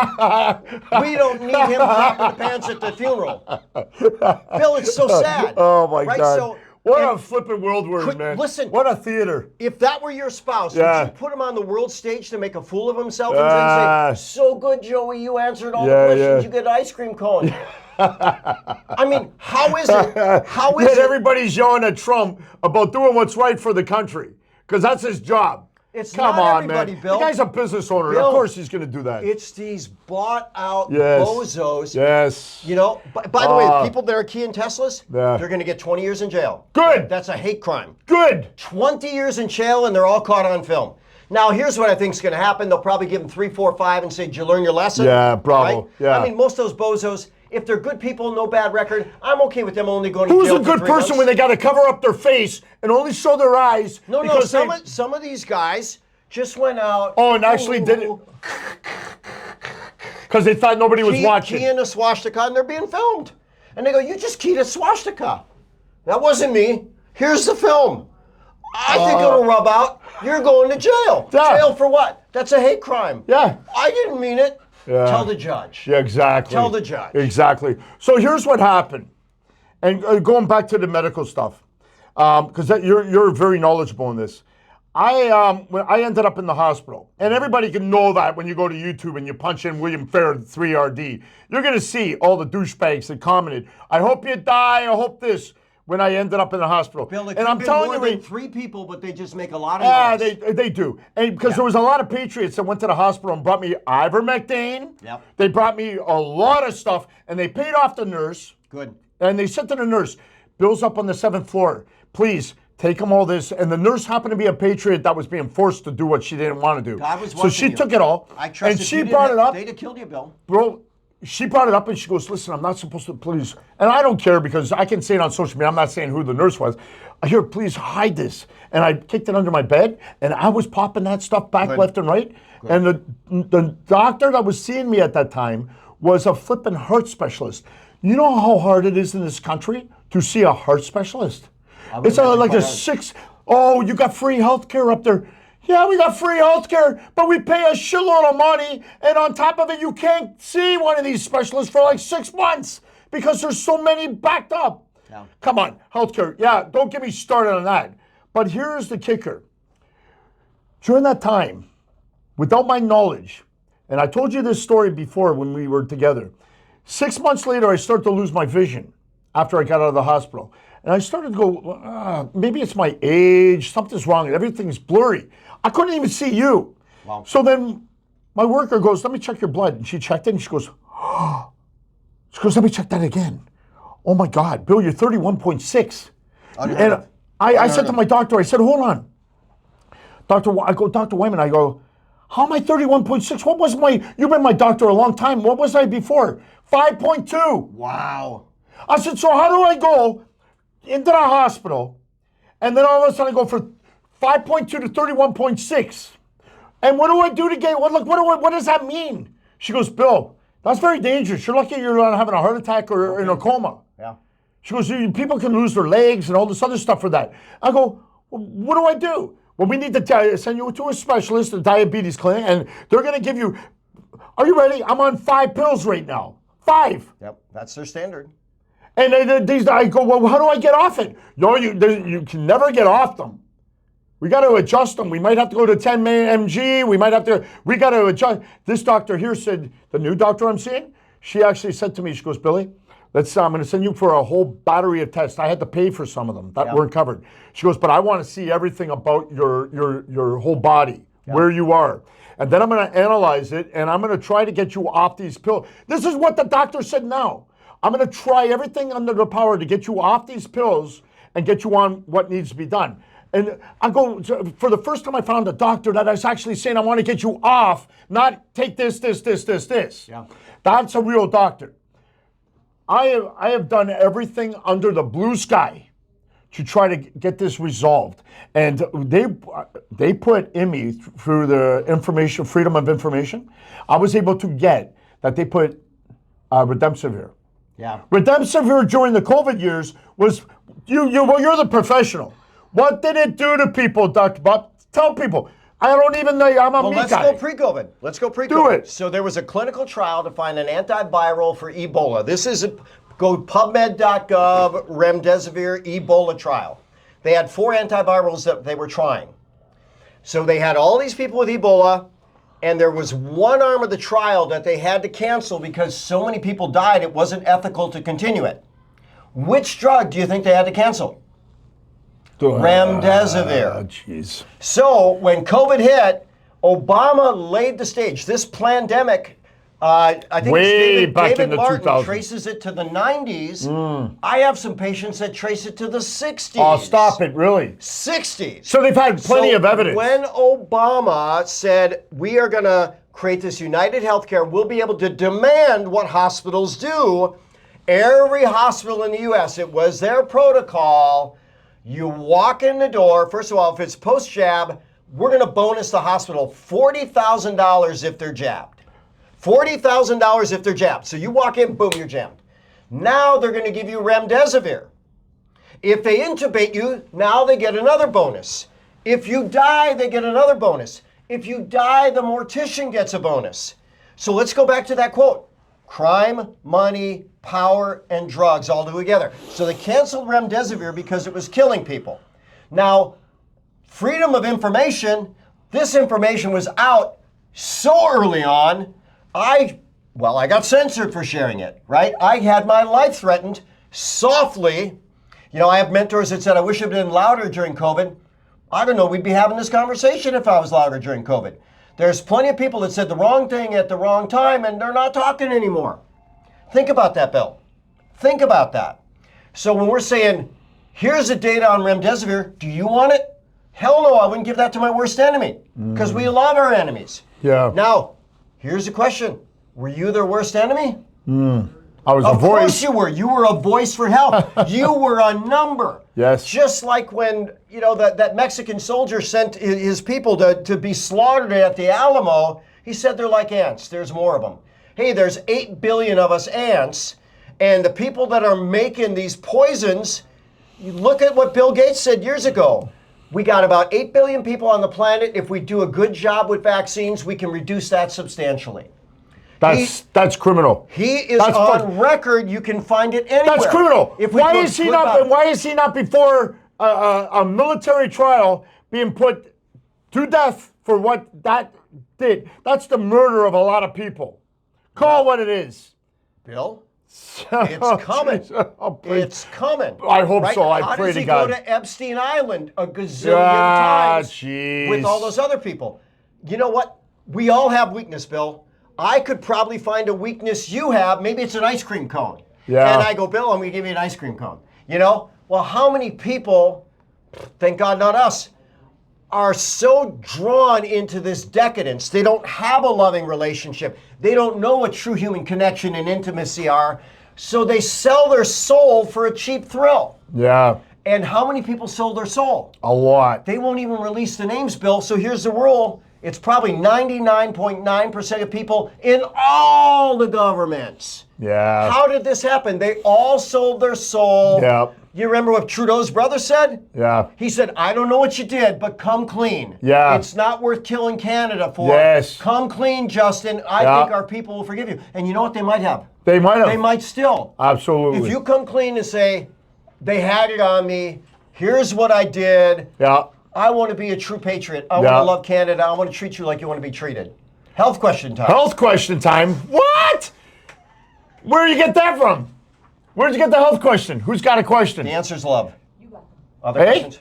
Speaker 2: We don't need him crapping the pants at the funeral. Bill, it's so sad.
Speaker 1: Oh, my God.
Speaker 2: So,
Speaker 1: what a flipping world we're in, man.
Speaker 2: Listen.
Speaker 1: What a theater.
Speaker 2: If that were your spouse, would you put him on the world stage to make a fool of himself and then say, so good, Joey, you answered all the questions, you get an ice cream cone. I mean, how is it? How is it?
Speaker 1: Everybody's yelling at Trump about doing what's right for the country, because that's his job.
Speaker 2: It's
Speaker 1: Come
Speaker 2: not
Speaker 1: on,
Speaker 2: everybody,
Speaker 1: man.
Speaker 2: Bill.
Speaker 1: The guy's a business owner.
Speaker 2: Bill,
Speaker 1: of course he's going to do that.
Speaker 2: It's these bought-out bozos.
Speaker 1: Yes.
Speaker 2: You know, by the way, people that are keying Teslas, they're going to get 20 years in jail.
Speaker 1: Good.
Speaker 2: That's a hate crime.
Speaker 1: Good.
Speaker 2: 20 years in jail, and they're all caught on film. Now, here's what I think is going to happen. They'll probably give them 3, 4, 5 and say, did you learn your lesson?
Speaker 1: Yeah, bravo.
Speaker 2: Right?
Speaker 1: Yeah.
Speaker 2: I mean, most of those bozos, if they're good people, no bad record, I'm okay with them only going to jail.
Speaker 1: Who's a good person when they got to cover up their face and only show their eyes?
Speaker 2: No, some of these guys just went out.
Speaker 1: Oh, and actually did it because they thought nobody was watching.
Speaker 2: Keying a swastika, and they're being filmed. And they go, you just keyed a swastika. That wasn't me. Here's the film. I think it'll rub out. You're going to jail.
Speaker 1: Yeah.
Speaker 2: Jail for what? That's a hate crime.
Speaker 1: Yeah.
Speaker 2: I didn't mean it.
Speaker 1: Yeah.
Speaker 2: Tell the judge.
Speaker 1: Yeah, exactly.
Speaker 2: Tell the judge.
Speaker 1: Exactly. So here's what happened. And going back to the medical stuff, because you're very knowledgeable in this. I ended up in the hospital, and everybody can know that when you go to YouTube and you punch in William Fair 3RD, you're going to see all the douchebags that commented, I hope you die, I hope this, when I ended up in the hospital.
Speaker 2: Bill,
Speaker 1: and I'm telling you,
Speaker 2: 3 people, but they just make a lot of noise.
Speaker 1: They do. And because there was a lot of patriots that went to the hospital and brought me ivermectin.
Speaker 2: Yep.
Speaker 1: They brought me a lot of stuff, and they paid off the nurse.
Speaker 2: Good.
Speaker 1: And they said to the nurse, Bill's up on the 7th floor. Please, take him all this. And the nurse happened to be a patriot that was being forced to do what she didn't want to do.
Speaker 2: God was
Speaker 1: so she
Speaker 2: you.
Speaker 1: took it all.
Speaker 2: I trust
Speaker 1: and she brought it up.
Speaker 2: They'd have killed you, Bill.
Speaker 1: Bro, she brought it up and she goes, listen, I'm not supposed to, please. And I don't care because I can say it on social media. I'm not saying who the nurse was. Here, please hide this. And I kicked it under my bed and I was popping that stuff back left and right. Good. And the doctor that was seeing me at that time was a flipping heart specialist. You know how hard it is in this country to see a heart specialist? It's like a 6, oh, you got free health care up there. Yeah, we got free health care, but we pay a shitload of money, and on top of it, you can't see one of these specialists for like 6 months because there's so many backed up. Yeah. Come on, health care. Yeah, don't get me started on that. But here's the kicker. During that time, without my knowledge, and I told you this story before when we were together, 6 months later, I started to lose my vision after I got out of the hospital. And I started to go, maybe it's my age, something's wrong, everything's blurry. I couldn't even see you. Wow. So then my worker goes, let me check your blood. And she checked it and she goes, let me check that again. Oh my God, Bill, you're 31.6. And I said to my doctor, I said, hold on. Dr. Wyman, I go, How am I 31.6? What was my, you've been my doctor a long time. What was I before? 5.2.
Speaker 2: Wow.
Speaker 1: I said, so how do I go into the hospital and then all of a sudden I go for 5.2 to 31.6? And what do I do to get, what does that mean? She goes, Bill, that's very dangerous. You're lucky you're not having a heart attack or in a coma.
Speaker 2: Yeah.
Speaker 1: She goes, people can lose their legs and all this other stuff for that. I go, well, what do I do? Well, we need to send you to a specialist, a diabetes clinic, and they're going to give you, are you ready? I'm on 5 pills right now. 5.
Speaker 2: Yep, that's their standard.
Speaker 1: And I go, well, how do I get off it? No, you can never get off them. We got to adjust them. We might have to go to 10 mg. We got to adjust. This doctor here said, the new doctor I'm seeing, she actually said to me, she goes, Billy, I'm going to send you for a whole battery of tests. I had to pay for some of them that weren't covered. She goes, but I want to see everything about your whole body, where you are. And then I'm going to analyze it, and I'm going to try to get you off these pills. This is what the doctor said now. I'm going to try everything under the power to get you off these pills and get you on what needs to be done. And I go, for the first time I found a doctor that is actually saying, I want to get you off, not take this.
Speaker 2: Yeah.
Speaker 1: That's a real doctor. I have done everything under the blue sky to try to get this resolved. And they put in me, through the freedom of information, I was able to get that they put Remdesivir.
Speaker 2: Yeah.
Speaker 1: Remdesivir during the COVID years was, you're the professional. What did it do to people, Dr. Bob? Tell people. I don't even know. I'm a meat guy.
Speaker 2: Let's go pre-COVID.
Speaker 1: Do it.
Speaker 2: So there was a clinical trial to find an antiviral for Ebola. This is go PubMed.gov, Remdesivir Ebola trial. They had 4 antivirals that they were trying. So they had all these people with Ebola, and there was one arm of the trial that they had to cancel because so many people died, it wasn't ethical to continue it. Which drug do you think they had to cancel? Remdesivir.
Speaker 1: Jeez.
Speaker 2: So when COVID hit, Obama laid the stage. This pandemic, I think
Speaker 1: Way
Speaker 2: it's
Speaker 1: back in
Speaker 2: David
Speaker 1: the
Speaker 2: Martin
Speaker 1: 2000s.
Speaker 2: traces it to the 90s. I have some patients that trace it to the 60s.
Speaker 1: Oh, stop it, really?
Speaker 2: 60s.
Speaker 1: So they've had plenty of evidence.
Speaker 2: When Obama said, we are going to create this United Healthcare, we'll be able to demand what hospitals do, every hospital in the U.S., it was their protocol. You walk in the door, first of all, if it's post-jab, we're going to bonus the hospital $40,000 if they're jabbed. $40,000 if they're jabbed. So you walk in, boom, you're jabbed. Now they're going to give you Remdesivir. If they intubate you, now they get another bonus. If you die, they get another bonus. If you die, the mortician gets a bonus. So let's go back to that quote. Crime, money, power, and drugs all together. So they canceled Remdesivir because it was killing people. Now, freedom of information, this information was out so early on, I got censored for sharing it, right? I had my life threatened softly. You know, I have mentors that said, I wish I'd been louder during COVID. I don't know, we'd be having this conversation if I was louder during COVID. There's plenty of people that said the wrong thing at the wrong time and they're not talking anymore. Think about that, Bill. Think about that. So when we're saying, here's the data on Remdesivir, do you want it? Hell no, I wouldn't give that to my worst enemy because we love our enemies.
Speaker 1: Yeah.
Speaker 2: Now, here's the question. Were you their worst enemy?
Speaker 1: I was a voice.
Speaker 2: Of course you were. You were a voice for help. You were a number.
Speaker 1: Yes.
Speaker 2: Just like when, that Mexican soldier sent his people to be slaughtered at the Alamo, he said they're like ants. There's more of them. Hey, there's 8 billion of us ants, and the people that are making these poisons, you look at what Bill Gates said years ago. We got about 8 billion people on the planet. If we do a good job with vaccines, we can reduce that substantially.
Speaker 1: That's criminal.
Speaker 2: He is on record. You can find it anywhere.
Speaker 1: That's criminal.
Speaker 2: Why
Speaker 1: is he not before a military trial being put to death for what that did? That's the murder of a lot of people. Call what it is.
Speaker 2: Bill, it's coming. It's coming.
Speaker 1: I hope so. I pray to God.
Speaker 2: How does he go to Epstein Island a gazillion times with all those other people? You know what? We all have weakness, Bill. I could probably find a weakness you have. Maybe it's an ice cream cone.
Speaker 1: Yeah.
Speaker 2: And I go, Bill, I'm going to give you an ice cream cone. Well, how many people, thank God not us, are so drawn into this decadence. They don't have a loving relationship. They don't know what true human connection and intimacy are. So they sell their soul for a cheap thrill.
Speaker 1: Yeah.
Speaker 2: And how many people sold their soul?
Speaker 1: A lot.
Speaker 2: They won't even release the names, Bill. So here's the rule. It's probably 99.9% of people in all the governments.
Speaker 1: Yeah.
Speaker 2: How did this happen? They all sold their soul.
Speaker 1: Yep.
Speaker 2: You remember what Trudeau's brother said?
Speaker 1: Yeah.
Speaker 2: He said, I don't know what you did, but come clean.
Speaker 1: Yeah.
Speaker 2: It's not worth killing Canada for.
Speaker 1: Yes.
Speaker 2: Come clean, Justin. I think our people will forgive you. And you know what they might have?
Speaker 1: They might have.
Speaker 2: They might still.
Speaker 1: Absolutely.
Speaker 2: If you come clean and say, they had it on me, here's what I did.
Speaker 1: Yeah.
Speaker 2: I want to be a true patriot. I want to love Canada. I want to treat you like you want to be treated. Health question time.
Speaker 1: Health question time. What? Where do you get that from? Where'd you get the health question? Who's got a question?
Speaker 2: The answer's love.
Speaker 3: You got it.
Speaker 2: Other questions?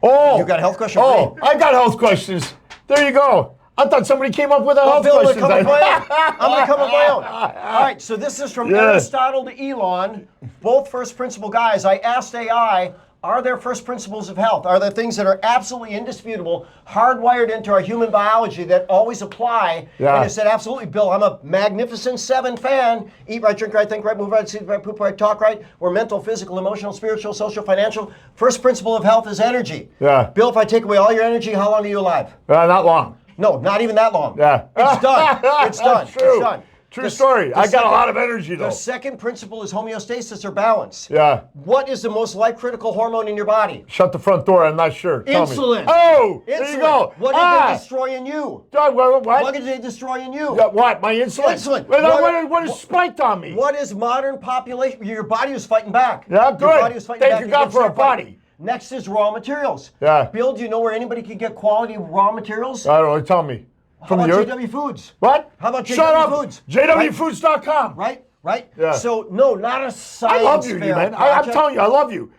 Speaker 1: Oh.
Speaker 2: You got a health question?
Speaker 1: Oh, I got health questions. There you go. I thought somebody came up with a health
Speaker 2: Bill,
Speaker 1: question.
Speaker 2: I'm going to come with my own. All right, so this is from Aristotle to Elon, both first principle guys. I asked AI, are there first principles of health? Are there things that are absolutely indisputable, hardwired into our human biology that always apply?
Speaker 1: Yeah.
Speaker 2: And it said, absolutely, Bill. I'm a Magnificent Seven fan. Eat right, drink right, think right, move right, see right, poop right, talk right. We're mental, physical, emotional, spiritual, social, financial. First principle of health is energy.
Speaker 1: Yeah.
Speaker 2: Bill, if I take away all your energy, how long are you alive?
Speaker 1: Not long.
Speaker 2: No, not even that long.
Speaker 1: Yeah.
Speaker 2: It's done. It's done.
Speaker 1: That's true.
Speaker 2: It's done.
Speaker 1: True story. I got a lot of energy, though.
Speaker 2: The second principle is homeostasis or balance.
Speaker 1: Yeah.
Speaker 2: What is the most life-critical hormone in your body?
Speaker 1: Shut the front door. I'm not sure. Tell me.
Speaker 2: Insulin.
Speaker 1: Oh,
Speaker 2: Insulin.
Speaker 1: there you go.
Speaker 2: What did they destroy in you?
Speaker 1: What?
Speaker 2: What did they destroy in you?
Speaker 1: What? My insulin?
Speaker 2: Insulin.
Speaker 1: What is spiked on me?
Speaker 2: What is modern population? Your body was fighting back.
Speaker 1: Yeah, good.
Speaker 2: Your body was fighting
Speaker 1: Thank
Speaker 2: back
Speaker 1: you, God,
Speaker 2: against
Speaker 1: for a
Speaker 2: that fight.
Speaker 1: body.
Speaker 2: Next is raw materials.
Speaker 1: Yeah.
Speaker 2: Bill, do you know where anybody can get quality raw materials?
Speaker 1: I don't know. Tell me.
Speaker 2: How about JW Foods?
Speaker 1: What?
Speaker 2: How about
Speaker 1: Shut
Speaker 2: JW
Speaker 1: up.
Speaker 2: Foods?
Speaker 1: JWFoods.com.
Speaker 2: Right?
Speaker 1: Yeah.
Speaker 2: So, no, not a science
Speaker 1: I love you,
Speaker 2: fair
Speaker 1: man. I'm
Speaker 2: project.
Speaker 1: telling you, I love you.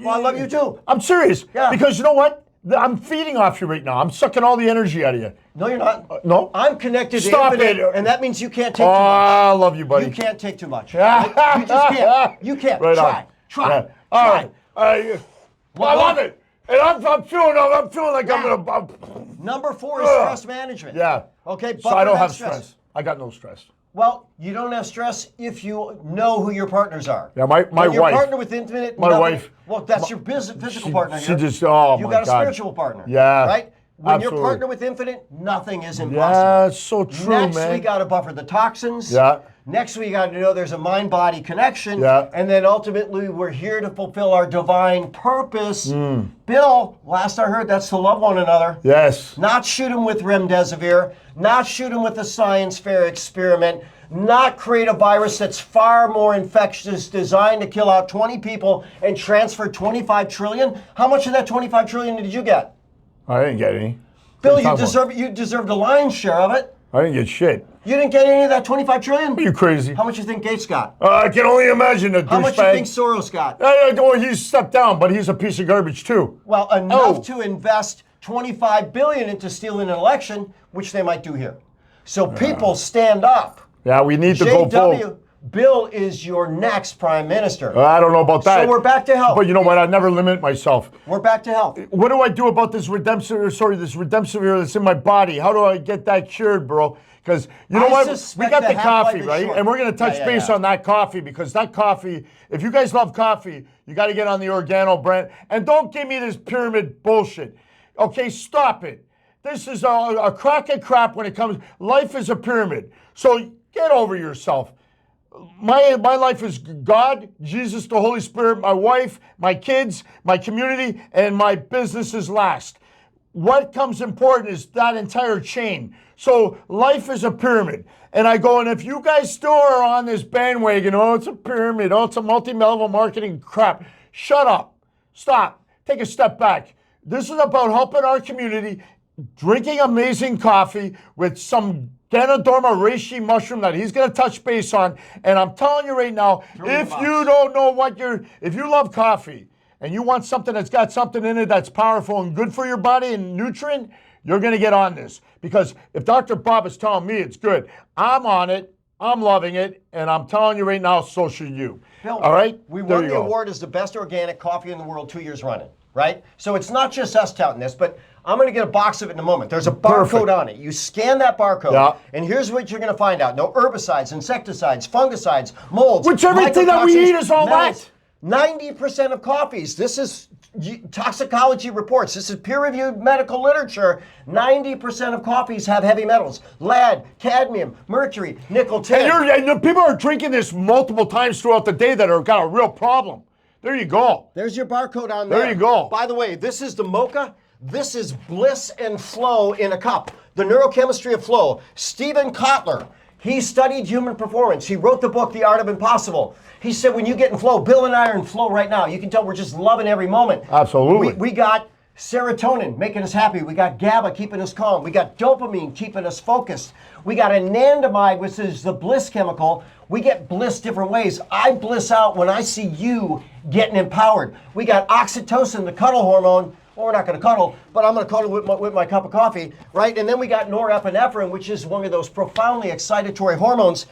Speaker 2: Well, I love you too.
Speaker 1: I'm serious.
Speaker 2: Yeah.
Speaker 1: Because you know what? I'm feeding off you right now. I'm sucking all the energy out of you.
Speaker 2: No, you're not.
Speaker 1: No?
Speaker 2: I'm connected
Speaker 1: Stop
Speaker 2: to infinite,
Speaker 1: it.
Speaker 2: and that means you can't take
Speaker 1: Oh,
Speaker 2: too much.
Speaker 1: I love you, buddy.
Speaker 2: You can't take too much. Right? You just can't. You can't.
Speaker 1: Right
Speaker 2: Try.
Speaker 1: on.
Speaker 2: Try.
Speaker 1: Yeah. All right. I love it. And I'm feeling like I'm gonna.
Speaker 2: Number 4 is stress management.
Speaker 1: Yeah.
Speaker 2: Okay.
Speaker 1: So I don't
Speaker 2: buffer
Speaker 1: have
Speaker 2: that
Speaker 1: stress. I got no stress.
Speaker 2: Well, you don't have stress if you know who your partners are.
Speaker 1: Yeah, my
Speaker 2: When your
Speaker 1: wife.
Speaker 2: partner with intimate.
Speaker 1: My wife.
Speaker 2: Well, that's your physical partner.
Speaker 1: She
Speaker 2: here.
Speaker 1: just.
Speaker 2: You
Speaker 1: Oh my God.
Speaker 2: got a spiritual partner.
Speaker 1: Yeah.
Speaker 2: Right. When
Speaker 1: Absolutely.
Speaker 2: you're partner with infinite, nothing is impossible.
Speaker 1: Yeah, it's so true,
Speaker 2: Next,
Speaker 1: man.
Speaker 2: we got to buffer the toxins.
Speaker 1: Yeah.
Speaker 2: Next, we got to know there's a mind-body connection.
Speaker 1: Yeah.
Speaker 2: And then ultimately, we're here to fulfill our divine purpose. Bill, last I heard, that's to love one another.
Speaker 1: Yes.
Speaker 2: Not shoot them with remdesivir. Not shoot them with a science fair experiment. Not create a virus that's far more infectious, designed to kill out 20 people and transfer 25 trillion. How much of that 25 trillion did you get?
Speaker 1: I didn't get any.
Speaker 2: Bill,
Speaker 1: What are talking about?
Speaker 2: you deserved a lion's share of it.
Speaker 1: I didn't get shit.
Speaker 2: You didn't get any of that 25 trillion?
Speaker 1: Are you crazy?
Speaker 2: How much you think Gates got?
Speaker 1: I can only imagine the douchebag.
Speaker 2: How much you think Soros got?
Speaker 1: Well, he's stepped down, but he's a piece of garbage too.
Speaker 2: Well, enough to invest 25 billion into stealing an election, which they might do here. So people stand up.
Speaker 1: Yeah, we need to go vote.
Speaker 2: JW, Bill is your next prime minister.
Speaker 1: I don't know about that.
Speaker 2: So we're back to health.
Speaker 1: But you know what? I never limit myself.
Speaker 2: We're back to health.
Speaker 1: What do I do about this redempsivir that's in my body? How do I get that cured, bro? Because you know
Speaker 2: I
Speaker 1: what? We
Speaker 2: suspect
Speaker 1: got
Speaker 2: the
Speaker 1: the
Speaker 2: half-life
Speaker 1: coffee,
Speaker 2: is
Speaker 1: right?
Speaker 2: short.
Speaker 1: And we're going to touch
Speaker 2: Yeah,
Speaker 1: base
Speaker 2: yeah.
Speaker 1: on that coffee because that coffee, if you guys love coffee, you got to get on the Organo brand. And don't give me this pyramid bullshit. Okay, stop it. This is a crock of crap when it comes. Life is a pyramid. So get over yourself. My life is God, Jesus, the Holy Spirit, my wife, my kids, my community, and my business is last. What comes important is that entire chain. So life is a pyramid. And I go, and if you guys still are on this bandwagon, oh, it's a pyramid, oh, it's a multi-level marketing crap, shut up. Stop. Take a step back. This is about helping our community, drinking amazing coffee with some Ganoderma reishi mushroom that he's going to touch base on. And I'm telling you right now, if you don't know if you love coffee and you want something that's got something in it that's powerful and good for your body and nutrient, you're going to get on this. Because if Dr. Bob is telling me it's good, I'm on it. I'm loving it, and I'm telling you right now, so should you.
Speaker 2: Bill,
Speaker 1: all right?
Speaker 2: We
Speaker 1: There
Speaker 2: won
Speaker 1: you
Speaker 2: the
Speaker 1: go.
Speaker 2: award as the best organic coffee in the world 2 years running, right? So it's not just us touting this, but I'm going to get a box of it in a moment. There's a
Speaker 1: Perfect.
Speaker 2: barcode on it. You scan that barcode,
Speaker 1: Yeah.
Speaker 2: and here's what you're going to find out. No herbicides, insecticides, fungicides, molds.
Speaker 1: Which everything that we
Speaker 2: mycotoxins,
Speaker 1: eat is all
Speaker 2: metals.
Speaker 1: that.
Speaker 2: 90% of coffees, this is toxicology reports, this is peer-reviewed medical literature, 90% of coffees have heavy metals, lead, cadmium, mercury, nickel, tin.
Speaker 1: And people are drinking this multiple times throughout the day that are got a real problem. There you go.
Speaker 2: There's your barcode on there.
Speaker 1: There you go.
Speaker 2: By the way, this is the mocha. This is bliss and flow in a cup. The neurochemistry of flow. Stephen Kotler, he studied human performance. He wrote the book, The Art of Impossible. He said when you get in flow, Bill and I are in flow right now. You can tell we're just loving every moment.
Speaker 1: Absolutely.
Speaker 2: We got serotonin making us happy. We got GABA keeping us calm. We got dopamine keeping us focused. We got anandamide, which is the bliss chemical. We get bliss different ways. I bliss out when I see you getting empowered. We got oxytocin, the cuddle hormone. Well, we're not going to cuddle, but I'm going to cuddle with my cup of coffee, right? And then we got norepinephrine, which is one of those profoundly excitatory hormones.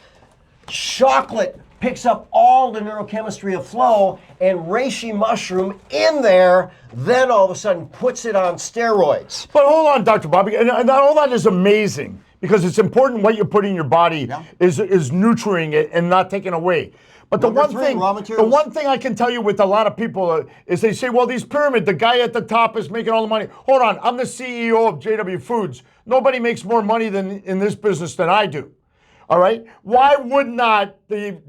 Speaker 2: Chocolate picks up all the neurochemistry of flow, and reishi mushroom in there, then all of a sudden puts it on steroids.
Speaker 1: But hold on, Dr. Bobby, and all that is amazing because it's important what you put in your body is nurturing it and not taking away. But the one thing I can tell you with a lot of people is they say, well, these pyramid, the guy at the top is making all the money. Hold on, I'm the CEO of JW Foods. Nobody makes more money in this business than I do. All right. Why would not the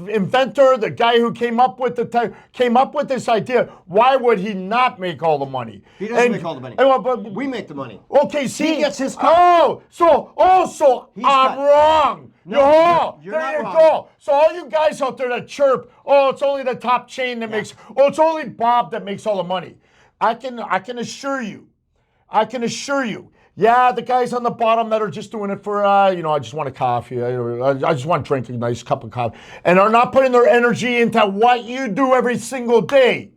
Speaker 1: inventor, the guy who came up with this idea? Why would he not make all the money?
Speaker 2: He doesn't make all the money. But we make the money.
Speaker 1: Okay. See,
Speaker 2: he gets his cut.
Speaker 1: So I'm wrong.
Speaker 2: No, you're
Speaker 1: there
Speaker 2: not
Speaker 1: you
Speaker 2: wrong.
Speaker 1: go. So all you guys out there that chirp, it's only the top chain that makes. It's only Bob that makes all the money. I can assure you. Yeah, the guys on the bottom that are just doing it for, I just want a coffee. I just want to drink a nice cup of coffee. And are not putting their energy into what you do every single day.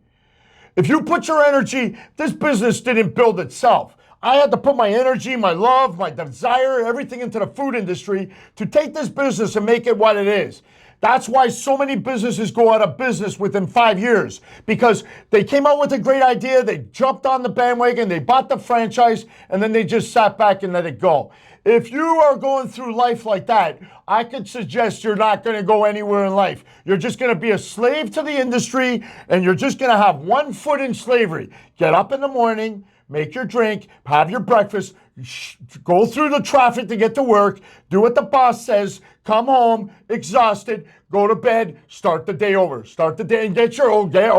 Speaker 1: If you put your energy, this business didn't build itself. I had to put my energy, my love, my desire, everything into the food industry to take this business and make it what it is. That's why so many businesses go out of business within 5 years, because they came out with a great idea, they jumped on the bandwagon, they bought the franchise, and then they just sat back and let it go. If you are going through life like that, I could suggest you're not going to go anywhere in life. You're just going to be a slave to the industry, and you're just going to have one foot in slavery. Get up in the morning, make your drink, have your breakfast, go through the traffic to get to work, do what the boss says, come home exhausted, go to bed, start the day over. Start the day and get your own day.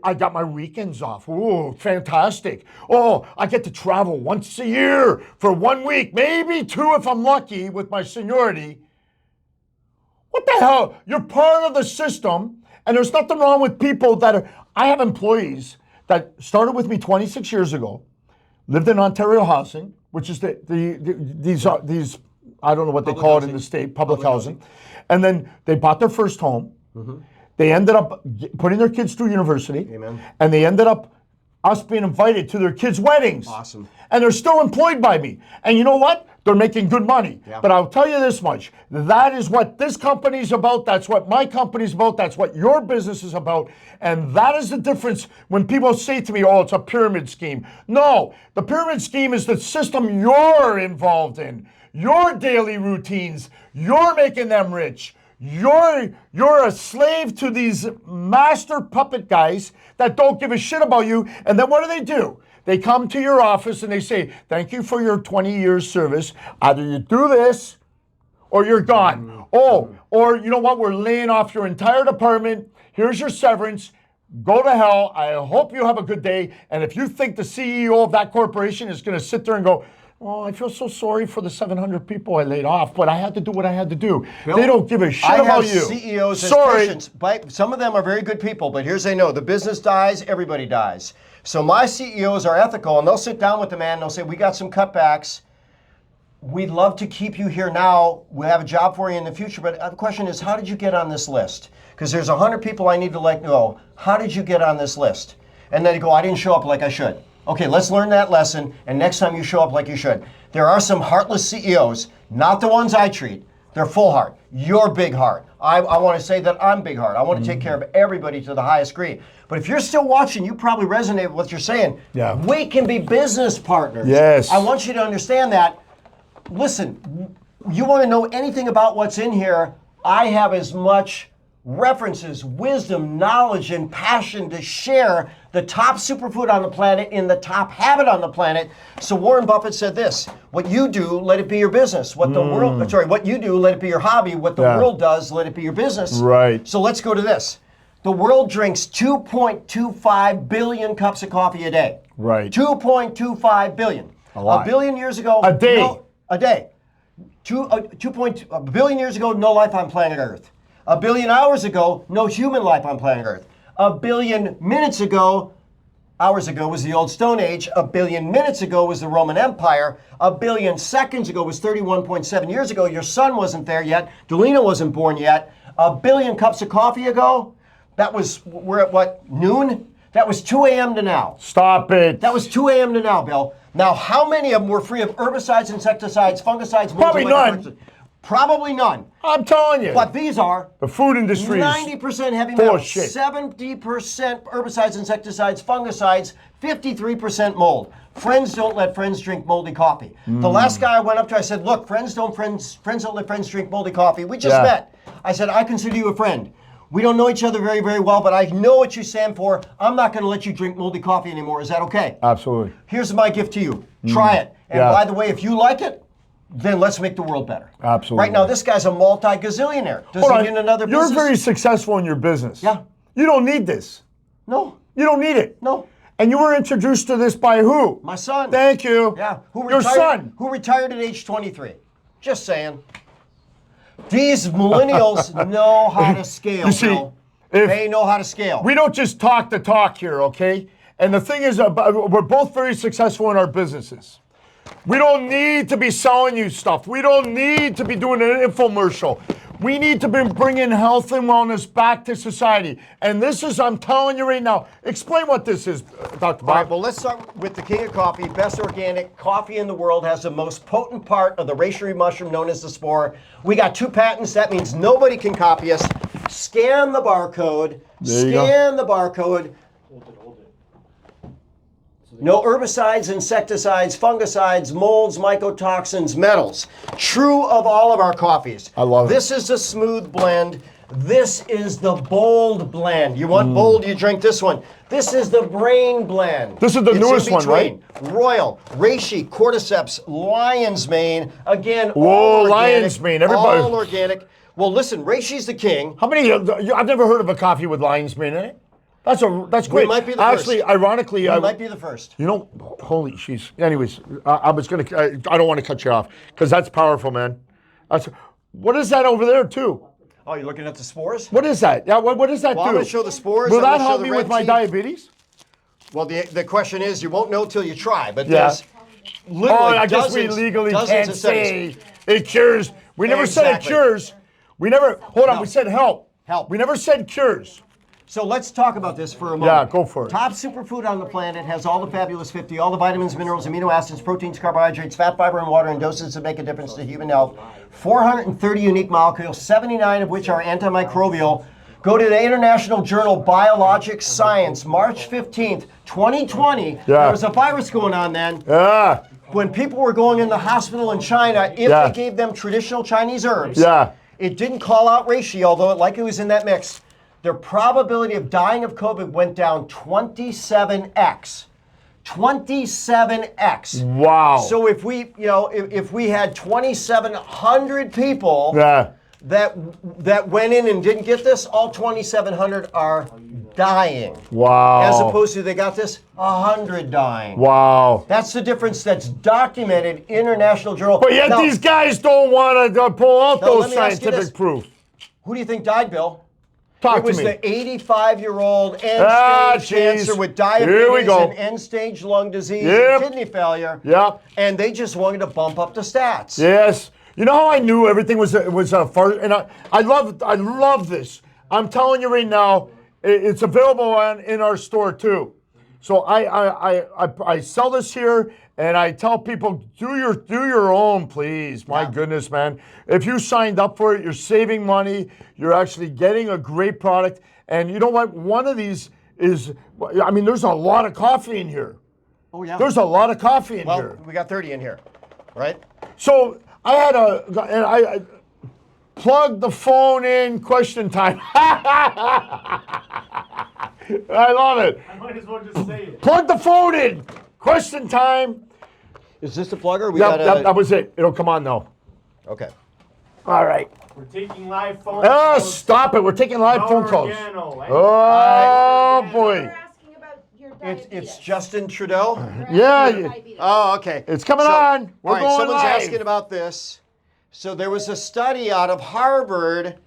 Speaker 1: I got my weekends off. Ooh, fantastic. Oh, I get to travel once a year for 1 week, maybe 2 if I'm lucky with my seniority. What the hell? You're part of the system, and there's nothing wrong with people that are. I have employees that started with me 26 years ago, lived in Ontario housing, which is these I don't know what they call it in the state, public housing. And then they bought their first home. Mm-hmm. They ended up putting their kids through university.
Speaker 2: Amen.
Speaker 1: And they ended up us being invited to their kids' weddings.
Speaker 2: Awesome.
Speaker 1: And they're still employed by me. And you know what? They're making good money. Yeah. But I'll tell you this much. That is what this company's about. That's what my company's about. That's what your business is about. And that is the difference when people say to me, it's a pyramid scheme. No, the pyramid scheme is the system you're involved in. Your daily routines. You're making them rich. You're a slave to these master puppet guys that don't give a shit about you. And then what do? They come to your office and they say, thank you for your 20 years service. Either you do this or you're gone. Or you know what? We're laying off your entire department. Here's your severance. Go to hell. I hope you have a good day. And if you think the CEO of that corporation is going to sit there and go, I feel so sorry for the 700 people I laid off, but I had to do what I had to do. Bill, they don't give a shit about you.
Speaker 2: CEOs as patients. Some of them are very good people, but here's they know. The business dies, everybody dies. So my CEOs are ethical, and they'll sit down with the man and they'll say, we got some cutbacks. We'd love to keep you here now. We have a job for you in the future, but the question is, how did you get on this list? Because there's 100 people I need to let know. How did you get on this list? And then they go, I didn't show up like I should. Okay, let's learn that lesson, and next time you show up like you should. There are some heartless CEOs, not the ones I treat, They're full heart. You're big heart. I want to say that I'm big heart. I want to take care of everybody to the highest degree. But if you're still watching, you probably resonate with what you're saying.
Speaker 1: Yeah.
Speaker 2: We can be business partners.
Speaker 1: Yes.
Speaker 2: I want you to understand that. Listen, you want to know anything about what's in here, I have as much references, wisdom, knowledge, and passion to share the top superfood on the planet in the top habit on the planet. So Warren Buffett said this: what you do, let it be your business. What the world, what you do, let it be your hobby. What the world does, let it be your business.
Speaker 1: Right.
Speaker 2: So let's go to this. The world drinks 2.25 billion cups of coffee a day.
Speaker 1: Right.
Speaker 2: 2.25 billion.
Speaker 1: A lot.
Speaker 2: A billion years ago.
Speaker 1: A day.
Speaker 2: A day. A billion years ago, no life on planet Earth. A billion hours ago, no human life on planet Earth. A billion minutes ago, hours ago was the old Stone Age. A billion minutes ago was the Roman Empire. A billion seconds ago was 31.7 years ago. Your son wasn't there yet. Delina wasn't born yet. A billion cups of coffee ago, that was, we're at what, noon? That was 2 a.m. to now.
Speaker 1: Stop it.
Speaker 2: That was 2 a.m. to now, Bill. Now, how many of them were free of herbicides, insecticides, fungicides?
Speaker 1: Probably none.
Speaker 2: Probably none.
Speaker 1: I'm telling you.
Speaker 2: But these are
Speaker 1: The food industry is
Speaker 2: 90% heavy
Speaker 1: full
Speaker 2: metal,
Speaker 1: of shit.
Speaker 2: 70% herbicides, insecticides, fungicides, 53% mold. Friends don't let friends drink moldy coffee. The last guy I went up to, I said, look, friends don't let friends drink moldy coffee. We just met. I said, I consider you a friend. We don't know each other very, very well, but I know what you stand for. I'm not going to let you drink moldy coffee anymore. Is that okay?
Speaker 1: Absolutely.
Speaker 2: Here's my gift to you. Try it. And by the way, if you like it, then let's make the world better.
Speaker 1: Absolutely.
Speaker 2: Right now, this guy's a multi-gazillionaire. Does he need another business?
Speaker 1: You're very successful in your business.
Speaker 2: Yeah.
Speaker 1: You don't need this.
Speaker 2: No.
Speaker 1: You don't need it.
Speaker 2: No.
Speaker 1: And you were introduced to this by who?
Speaker 2: My son.
Speaker 1: Thank you.
Speaker 2: Yeah.
Speaker 1: Your son.
Speaker 2: Who retired at age 23. Just saying. These millennials know how to scale,
Speaker 1: You see,
Speaker 2: Bill. They know how to scale.
Speaker 1: We don't just talk the talk here, okay? And the thing is, we're both very successful in our businesses. We don't need to be selling you stuff. We don't need to be doing an infomercial. We need to be bringing health and wellness back to society. And this is, I'm telling you right now, explain what this is, Dr. Bob.
Speaker 2: All right, well, let's start with the king of coffee. Best organic coffee in the world, has the most potent part of the reishi mushroom known as the spore. We got 2 patents. That means nobody can copy us. Scan the barcode. Scan the barcode. No herbicides, insecticides, fungicides, molds, mycotoxins, metals. True of all of our coffees.
Speaker 1: I love it.
Speaker 2: This is the smooth blend. This is the bold blend. You want bold, you drink this one. This is the brain blend.
Speaker 1: This is the
Speaker 2: It's
Speaker 1: newest
Speaker 2: in
Speaker 1: one, right?
Speaker 2: between. Royal, reishi, cordyceps, lion's mane. Again,
Speaker 1: Whoa,
Speaker 2: all organic,
Speaker 1: lion's mane, everybody-
Speaker 2: all organic. Well, listen, reishi's the king.
Speaker 1: How many, I've never heard of a coffee with lion's mane in it. That's great.
Speaker 2: might be the
Speaker 1: Actually,
Speaker 2: first.
Speaker 1: ironically,
Speaker 2: You might be the first.
Speaker 1: You know, holy sheesh. Anyways, I was gonna. I don't want to cut you off because that's powerful, man. What is that over there too?
Speaker 2: Oh, you're looking at the spores?
Speaker 1: What is that? Yeah, what does that
Speaker 2: Well,
Speaker 1: do?
Speaker 2: I'm going to show the spores.
Speaker 1: Will
Speaker 2: I'm
Speaker 1: that
Speaker 2: gonna show
Speaker 1: help
Speaker 2: the
Speaker 1: me
Speaker 2: red
Speaker 1: with my
Speaker 2: tea.
Speaker 1: diabetes?
Speaker 2: Well, the question is, you won't know till you try. But
Speaker 1: Yeah.
Speaker 2: there's literally
Speaker 1: I guess we
Speaker 2: dozens-
Speaker 1: legally
Speaker 2: dozens
Speaker 1: can't
Speaker 2: of studies.
Speaker 1: say it cures. We never said it
Speaker 2: Exactly.
Speaker 1: cures. We never. Hold on.
Speaker 2: No.
Speaker 1: We said help.
Speaker 2: Help.
Speaker 1: We never said cures.
Speaker 2: So let's talk about this for a moment.
Speaker 1: Yeah, go for it.
Speaker 2: Top superfood on the planet has all the fabulous 50, all the vitamins, minerals, amino acids, proteins, carbohydrates, fat, fiber, and water in doses that make a difference to human health. 430 unique molecules, 79 of which are antimicrobial. Go to the International Journal Biologic Science, March 15th, 2020. There was a virus going on then.
Speaker 1: Yeah.
Speaker 2: When people were going in the hospital in China, if
Speaker 1: Yeah.
Speaker 2: they gave them traditional Chinese herbs,
Speaker 1: Yeah.
Speaker 2: it didn't call out reishi, although it likely was in that mix. Their probability of dying of COVID went down 27x. 27x.
Speaker 1: Wow.
Speaker 2: So if we, if we had 2,700 people that went in and didn't get this, all 2,700 are dying.
Speaker 1: Wow.
Speaker 2: As opposed to they got this, 100 dying.
Speaker 1: Wow.
Speaker 2: That's the difference. That's documented, international journal.
Speaker 1: But yet
Speaker 2: Now,
Speaker 1: these guys don't want to pull out
Speaker 2: Now,
Speaker 1: those
Speaker 2: let me ask you this.
Speaker 1: scientific proof.
Speaker 2: Who do you think died, Bill?
Speaker 1: Talk
Speaker 2: It was
Speaker 1: to me.
Speaker 2: the 85-year-old end-stage cancer with diabetes
Speaker 1: Here we go.
Speaker 2: and end-stage lung disease
Speaker 1: Yep.
Speaker 2: and kidney failure.
Speaker 1: Yep.
Speaker 2: And they just wanted to bump up the stats.
Speaker 1: Yes. You know how I knew everything was a farce? And I love this. I'm telling you right now, it's available in our store too. So I sell this here, and I tell people do your own, please. My goodness, man! If you signed up for it, you're saving money. You're actually getting a great product, and you know what? One of these is, I mean, there's a lot of coffee in here.
Speaker 2: Oh yeah.
Speaker 1: There's a lot of coffee in here.
Speaker 2: Well, we got 30 in here, right?
Speaker 1: So I had I plugged the phone in. Question time. I love it.
Speaker 3: I might as well just say it.
Speaker 1: Plug the phone in. Question time.
Speaker 2: Is this the plugger?
Speaker 1: That was it. It'll come on now.
Speaker 2: Okay.
Speaker 1: All right.
Speaker 3: We're taking live phone
Speaker 1: Oh,
Speaker 3: calls.
Speaker 1: stop it. We're taking live phone calls.
Speaker 3: Oregano, eh?
Speaker 1: Oh,
Speaker 4: We're
Speaker 1: boy.
Speaker 4: asking about your diabetes.
Speaker 2: It's Justin Trudeau.
Speaker 1: Yeah.
Speaker 4: Diabetes.
Speaker 2: Oh, okay.
Speaker 1: It's coming on. We're
Speaker 2: all right,
Speaker 1: going
Speaker 2: someone's
Speaker 1: live.
Speaker 2: asking about this. So there was a study out of Harvard,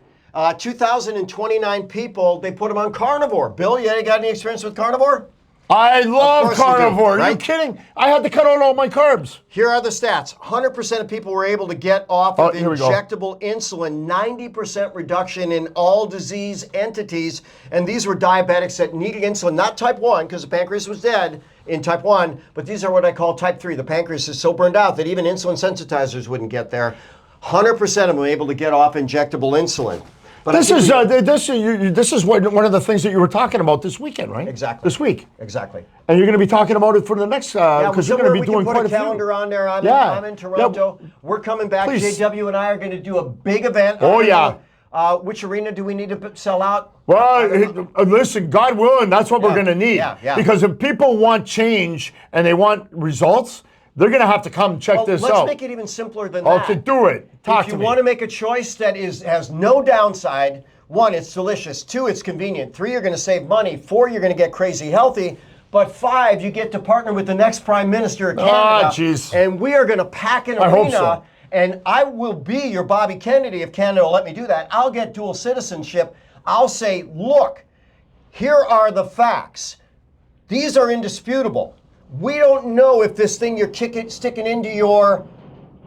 Speaker 2: 2,029 people. They put them on carnivore. Bill, you got any experience with carnivore?
Speaker 1: I love
Speaker 2: course you do,
Speaker 1: carnivore. Are you
Speaker 2: right?
Speaker 1: kidding? I had to cut out all my carbs.
Speaker 2: Here are the stats. 100% of people were able to get off of
Speaker 1: here we go.
Speaker 2: injectable insulin, 90% reduction in all disease entities. And these were diabetics that needed insulin, not type 1, because the pancreas was dead in type 1, but these are what I call type 3. The pancreas is so burned out that even insulin sensitizers wouldn't get there. 100% of them were able to get off injectable insulin. But
Speaker 1: This is one of the things that you were talking about this weekend, right?
Speaker 2: Exactly.
Speaker 1: This week.
Speaker 2: Exactly.
Speaker 1: And you're going to be talking about it for the next, because you're going to be doing quite a
Speaker 2: we can put a
Speaker 1: few.
Speaker 2: calendar on there. I'm
Speaker 1: Yeah.
Speaker 2: in Toronto. We're coming back.
Speaker 1: Please.
Speaker 2: JW and I are going to do a big event.
Speaker 1: Oh, yeah.
Speaker 2: Which arena do we need to sell out?
Speaker 1: Well, listen, God willing, that's what we're going to need.
Speaker 2: Yeah.
Speaker 1: Because if people want change and they want results, they're going to have to come check this
Speaker 2: let's
Speaker 1: out.
Speaker 2: make it even simpler than that.
Speaker 1: Okay, do it. Talk
Speaker 2: If
Speaker 1: to
Speaker 2: you
Speaker 1: me.
Speaker 2: want to make a choice that has no downside, 1, it's delicious. 2, it's convenient. 3, you're going to save money. 4, you're going to get crazy healthy. But 5, you get to partner with the next Prime Minister of Canada.
Speaker 1: Ah, jeez.
Speaker 2: And we are going to pack an
Speaker 1: I hope
Speaker 2: arena.
Speaker 1: so.
Speaker 2: And I will be your Bobby Kennedy if Canada will let me do that. I'll get dual citizenship. I'll say, look, here are the facts. These are indisputable. We don't know if this thing you're sticking into your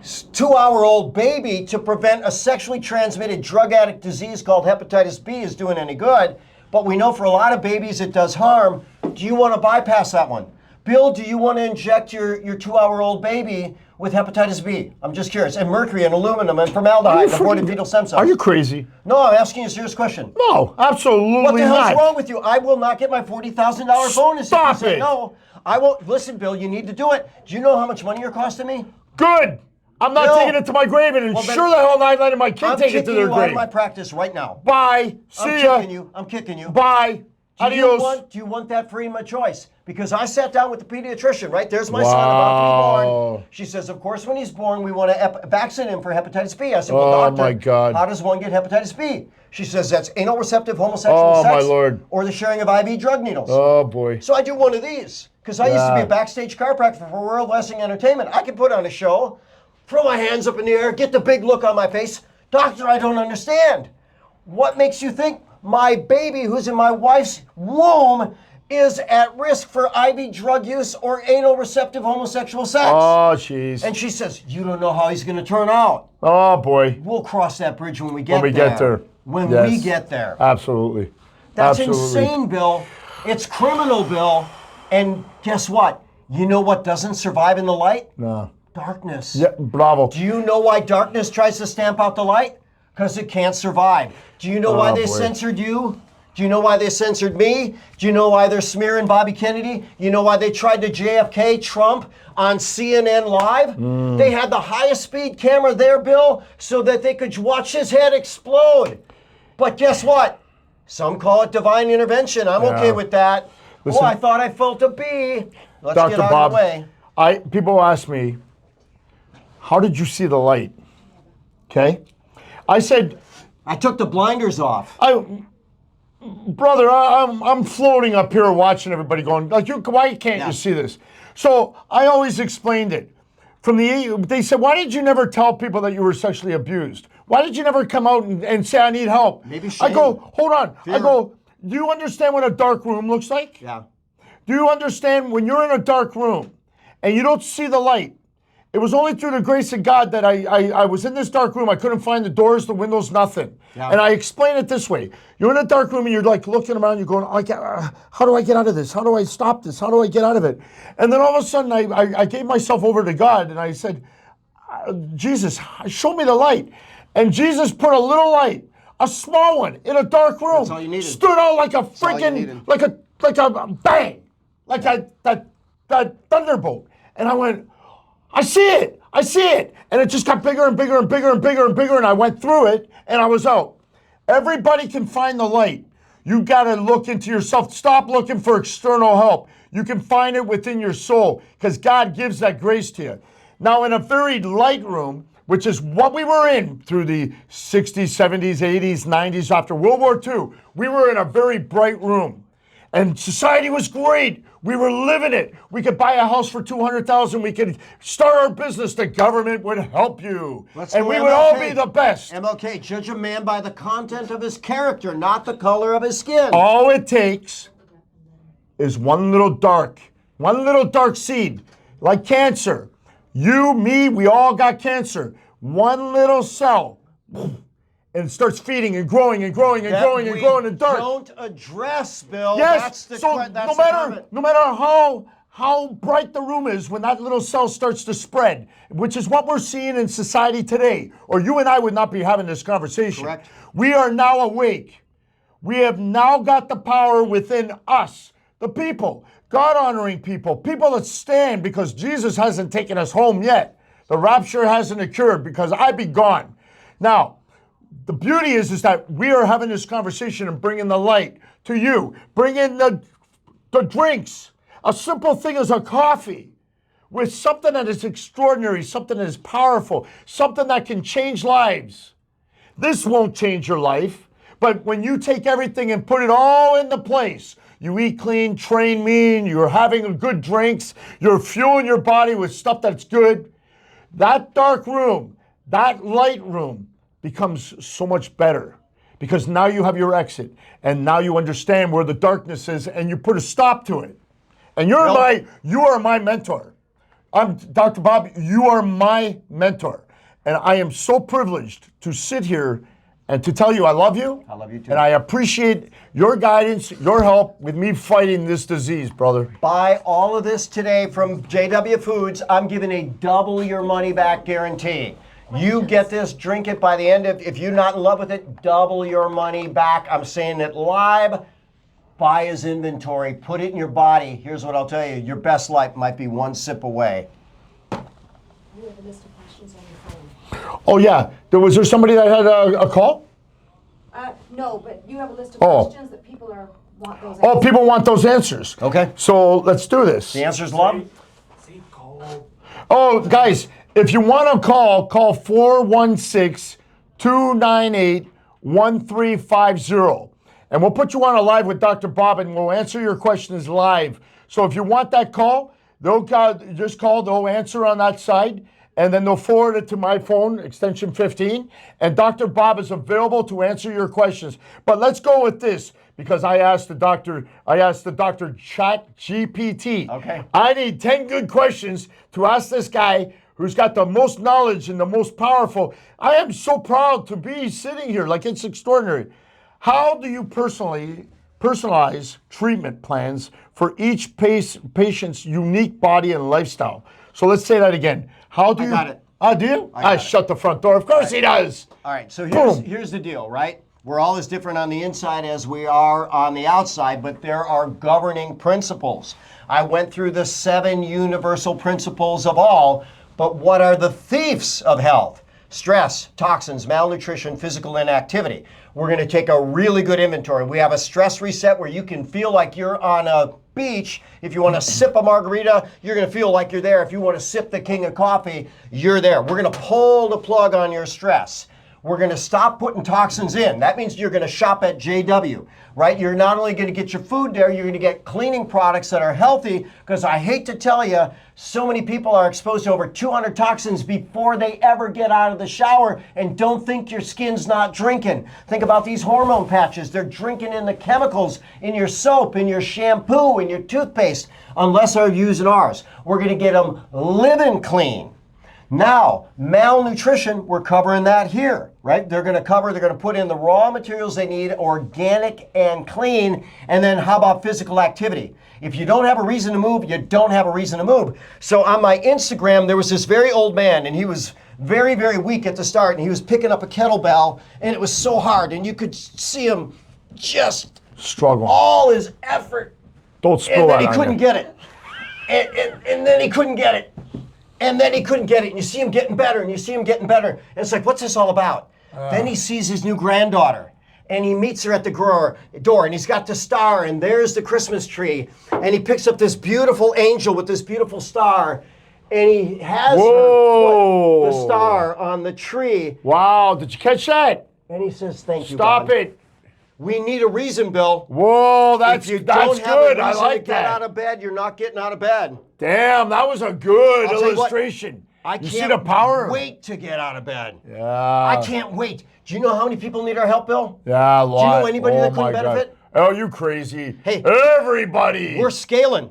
Speaker 2: 2-hour-old baby to prevent a sexually transmitted drug addict disease called hepatitis B is doing any good. But we know for a lot of babies it does harm. Do you want to bypass that one? Bill, do you want to inject your 2-hour-old baby with hepatitis B? I'm just curious. And mercury and aluminum and formaldehyde and aborted fetal stem cells.
Speaker 1: Are you crazy?
Speaker 2: No, I'm asking you a serious question.
Speaker 1: No, absolutely
Speaker 2: What the hell's
Speaker 1: not.
Speaker 2: wrong with you? I will not get my $40,000 bonus
Speaker 1: Stop
Speaker 2: if you say
Speaker 1: it.
Speaker 2: no. I won't. Listen, Bill, you need to do it. Do you know how much money you're costing me?
Speaker 1: Good. I'm not
Speaker 2: Bill.
Speaker 1: taking it to my grave, and
Speaker 2: Well, then-
Speaker 1: sure the hell not letting my kid
Speaker 2: I'm
Speaker 1: take it
Speaker 2: kicking
Speaker 1: to their
Speaker 2: you out of
Speaker 1: grave.
Speaker 2: my practice right now.
Speaker 1: Bye. See ya.
Speaker 2: I'm kicking you.
Speaker 1: Bye.
Speaker 2: Do
Speaker 1: Adios.
Speaker 2: you want that freedom of choice? Because I sat down with the pediatrician, right? There's my son about to be born. She says, of course, when he's born, we want to vaccinate him for hepatitis B. I said, well,
Speaker 1: Oh,
Speaker 2: doctor,
Speaker 1: my God.
Speaker 2: how does one get hepatitis B? She says, that's anal receptive homosexual
Speaker 1: Oh,
Speaker 2: sex
Speaker 1: my Lord.
Speaker 2: or the sharing of IV drug needles.
Speaker 1: Oh, boy.
Speaker 2: So I do one of these because I used to be
Speaker 1: Yeah.
Speaker 2: a backstage chiropractor for World Wrestling Entertainment. I can put on a show, throw my hands up in the air, get the big look on my face. Doctor, I don't understand. What makes you think my baby who's in my wife's womb is at risk for IV drug use or anal receptive homosexual sex?
Speaker 1: Oh, jeez.
Speaker 2: And she says, you don't know how he's going to turn out.
Speaker 1: Oh, boy.
Speaker 2: We'll cross that bridge when we get there.
Speaker 1: When we get there.
Speaker 2: When
Speaker 1: Yes.
Speaker 2: we get there.
Speaker 1: Absolutely.
Speaker 2: That's
Speaker 1: Absolutely.
Speaker 2: insane, Bill. It's criminal, Bill. And guess what? You know what doesn't survive in the light?
Speaker 1: No.
Speaker 2: Darkness.
Speaker 1: Yeah, bravo.
Speaker 2: Do you know why darkness tries to stamp out the light? Because it can't survive. Do you know why they
Speaker 1: boy.
Speaker 2: censored you? Do you know why they censored me? Do you know why they're smearing Bobby Kennedy? You know why they tried to JFK Trump on CNN Live? They had the highest speed camera there, Bill, so that they could watch his head explode. But guess what? Some call it divine intervention. I'm okay with that.
Speaker 1: Listen,
Speaker 2: I thought I felt a bee. Let's
Speaker 1: Dr.
Speaker 2: get out
Speaker 1: Bob,
Speaker 2: of the way.
Speaker 1: people ask me, how did you see the light? Okay? I said,
Speaker 2: I took the blinders off.
Speaker 1: brother, I'm floating up here watching everybody going, like, why can't
Speaker 2: Yeah.
Speaker 1: you see this? So I always explained it. They said, why did you never tell people that you were sexually abused? Why did you never come out and say, I need help?
Speaker 2: Maybe
Speaker 1: I
Speaker 2: shame.
Speaker 1: go, hold on.
Speaker 2: Fear.
Speaker 1: I go, do you understand what a dark room looks like?
Speaker 2: Yeah.
Speaker 1: Do you understand when you're in a dark room and you don't see the light? It was only through the grace of God that I was in this dark room. I couldn't find the doors, the windows, nothing.
Speaker 2: Yeah.
Speaker 1: And I explain it this way. You're in a dark room and you're like looking around, you're going, how do I get out of this? How do I stop this? How do I get out of it? And then all of a sudden I gave myself over to God and I said, Jesus, show me the light. And Jesus put a little light, a small one, in a dark room.
Speaker 2: That's all you needed.
Speaker 1: Stood out like a freaking, like a bang, like that thunderbolt. And I went, I see it. And it just got bigger and bigger and bigger and bigger and bigger. And I went through it and I was out. Everybody can find the light. You got to look into yourself. Stop looking for external help. You can find it within your soul because God gives that grace to you. Now, in a very light room, which is what we were in through the 60s, 70s, 80s, 90s, after World War II, we were in a very bright room. And society was great. We were living it. We could buy a house for $200,000. We could start our business. The government would help you. And we would all be the best.
Speaker 2: MLK, judge a man by the content of his character, not the color of his skin.
Speaker 1: All it takes is one little dark seed, like cancer. You, me, we all got cancer. One little cell. And it starts feeding and growing and growing and growing and growing and dark.
Speaker 2: Don't address, Bill.
Speaker 1: Yes.
Speaker 2: That's
Speaker 1: no matter how bright the room is, when that little cell starts to spread, which is what we're seeing in society today, or you and I would not be having this conversation.
Speaker 2: Correct.
Speaker 1: We are now awake. We have now got the power within us, the people, God-honoring people, people that stand because Jesus hasn't taken us home yet. The rapture hasn't occurred because I be gone. Now, the beauty is that we are having this conversation and bringing the light to you. Bring in the drinks. A simple thing as a coffee with something that is extraordinary, something that is powerful, something that can change lives. This won't change your life, but when you take everything and put it all into place, you eat clean, train mean, you're having good drinks, you're fueling your body with stuff that's good, that dark room, that light room, becomes so much better because now you have your exit and now you understand where the darkness is and you put a stop to it. And you are my mentor. I'm Dr. Bob, you are my mentor. And I am so privileged to sit here and to tell you I love you.
Speaker 2: I love you too.
Speaker 1: And I appreciate your guidance, your help with me fighting this disease, brother.
Speaker 2: Buy all of this today from JW Foods. I'm giving a double your money back guarantee. You get this, drink it by the end of, if you're not in love with it, double your money back. I'm saying it live. Buy his inventory, put it in your body. Here's what I'll tell you, your best life might be one sip away.
Speaker 4: You have a list of questions on your phone.
Speaker 1: Oh yeah, was there somebody that had a call?
Speaker 4: No, but you have a list of questions that people want those answers.
Speaker 1: Oh, people want those answers.
Speaker 2: Okay.
Speaker 1: So let's do this.
Speaker 2: The answer's love.
Speaker 1: Oh, guys, if you want to call 416-298-1350. And we'll put you on a live with Dr. Bob and we'll answer your questions live. So if you want that call, just call, they'll answer on that side. And then they'll forward it to my phone, extension 15. And Dr. Bob is available to answer your questions. But let's go with this because I asked the doctor Chat GPT.
Speaker 2: Okay.
Speaker 1: I need 10 good questions to ask this guy who's got the most knowledge and the most powerful. I am so proud to be sitting here. Like, it's extraordinary. How do you personalize treatment plans for each patient's unique body and lifestyle? So let's say that again. How do you?
Speaker 2: I got it.
Speaker 1: Do you?
Speaker 2: I
Speaker 1: shut the front door. Of course he does.
Speaker 2: All right, so
Speaker 1: Boom.
Speaker 2: here's the deal, right? We're all as different on the inside as we are on the outside, but there are governing principles. I went through the 7 universal principles of all, but what are the thieves of health? Stress, toxins, malnutrition, physical inactivity. We're going to take a really good inventory. We have a stress reset where you can feel like you're on a beach. If you want to sip a margarita, you're going to feel like you're there. If you want to sip the king of coffee, you're there. We're going to pull the plug on your stress. We're going to stop putting toxins in. That means you're going to shop at JW, right? You're not only going to get your food there, you're going to get cleaning products that are healthy, because I hate to tell you, so many people are exposed to over 200 toxins before they ever get out of the shower, and don't think your skin's not drinking. Think about these hormone patches. They're drinking in the chemicals in your soap, in your shampoo, in your toothpaste, unless they're using ours. We're going to get them living clean. Now, malnutrition, we're covering that here, right? They're going to put in the raw materials they need, organic and clean. And then how about physical activity? If you don't have a reason to move, you don't have a reason to move. So on my Instagram, there was this very old man, and he was very, very weak at the start, and he was picking up a kettlebell, and it was so hard, and you could see him just
Speaker 1: struggle.
Speaker 2: All his effort.
Speaker 1: Don't spill that.
Speaker 2: And then he couldn't get it. And then he couldn't get it. And then he couldn't get it. And you see him getting better, and you see him getting better. And it's like, what's this all about? Then he sees his new granddaughter, and he meets her at the door, and he's got the star, and there's the Christmas tree. And he picks up this beautiful angel with this beautiful star, and he has her put the star on the tree.
Speaker 1: Wow, did you catch that?
Speaker 2: And he says, thank you,
Speaker 1: Stop
Speaker 2: God.
Speaker 1: it.
Speaker 2: We need a reason, Bill.
Speaker 1: Whoa, that's
Speaker 2: if you
Speaker 1: good.
Speaker 2: don't have a reason
Speaker 1: I like
Speaker 2: to get
Speaker 1: that.
Speaker 2: out of bed, you're not getting out of bed.
Speaker 1: Damn, that was a good
Speaker 2: I'll tell you what,
Speaker 1: illustration.
Speaker 2: I
Speaker 1: You
Speaker 2: can't
Speaker 1: see the power?
Speaker 2: wait to get out of bed.
Speaker 1: Yeah.
Speaker 2: I can't wait. Do you know how many people need our help, Bill?
Speaker 1: Yeah, a lot.
Speaker 2: Do you know anybody that couldn't
Speaker 1: my God.
Speaker 2: benefit?
Speaker 1: Oh, you crazy.
Speaker 2: Hey.
Speaker 1: Everybody.
Speaker 2: We're scaling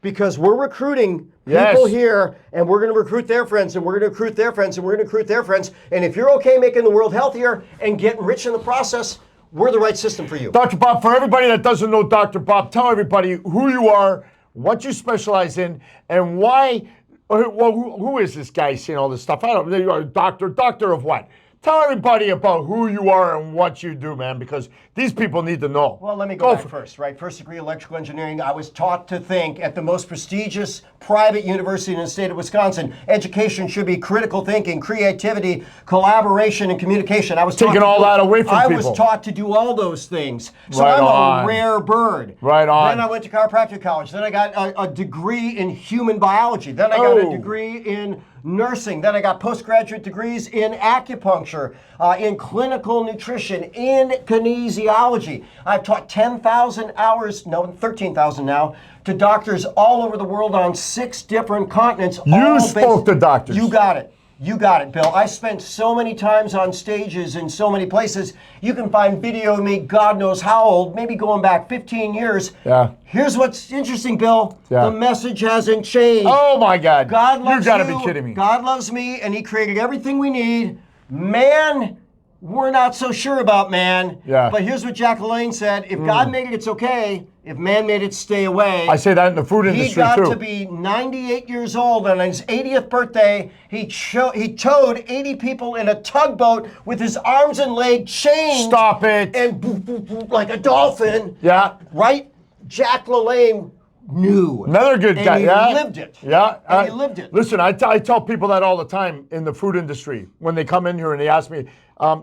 Speaker 2: because we're recruiting
Speaker 1: Yes.
Speaker 2: people here, and we're going to recruit their friends, and we're going to recruit their friends, and we're going to recruit their friends. And if you're okay making the world healthier and getting rich in the process, we're the right system for you.
Speaker 1: Dr. Bob, for everybody that doesn't know Dr. Bob, tell everybody who you are, what you specialize in, and why. Well, who is this guy saying all this stuff? I don't know. You're a doctor of what? Tell everybody about who you are and what you do, man, because these people need to know.
Speaker 2: Well, let me go back first, right? First degree electrical engineering. I was taught to think at the most prestigious private university in the state of Wisconsin, education should be critical thinking, creativity, collaboration, and communication. I was
Speaker 1: taking all that away from people.
Speaker 2: I was taught to do all those things. So
Speaker 1: Right
Speaker 2: I'm
Speaker 1: on.
Speaker 2: a rare bird.
Speaker 1: Right on.
Speaker 2: Then I went to chiropractic college. Then I got a degree in human biology. Then I got a degree in nursing. Then I got postgraduate degrees in acupuncture, in clinical nutrition, in kinesiology. I've taught 10,000 hours, no, 13,000 now, to doctors all over the world on 6 different continents.
Speaker 1: You spoke to doctors.
Speaker 2: You got it. You got it, Bill. I spent so many times on stages in so many places. You can find video of me, God knows how old, maybe going back 15 years.
Speaker 1: Yeah.
Speaker 2: Here's what's interesting, Bill.
Speaker 1: Yeah.
Speaker 2: The message hasn't changed.
Speaker 1: Oh, my God.
Speaker 2: God loves
Speaker 1: you got to
Speaker 2: you.
Speaker 1: be kidding me.
Speaker 2: God loves me, and He created everything we need. Man, we're not so sure about man.
Speaker 1: Yeah.
Speaker 2: But here's what Jack LaLanne said. If God made it, it's okay. If man made it, stay away.
Speaker 1: I say that in the food
Speaker 2: He
Speaker 1: industry,
Speaker 2: got
Speaker 1: too.
Speaker 2: to be 98 years old, and on his 80th birthday, he towed 80 people in a tugboat with his arms and legs chained.
Speaker 1: Stop it.
Speaker 2: And boop, boop, boop, like a dolphin.
Speaker 1: Yeah.
Speaker 2: Right? Jack LaLanne knew.
Speaker 1: Another good
Speaker 2: and
Speaker 1: guy.
Speaker 2: He
Speaker 1: Yeah.
Speaker 2: lived it.
Speaker 1: Yeah.
Speaker 2: And he lived it.
Speaker 1: Listen, I tell people that all the time in the food industry when they come in here and they ask me,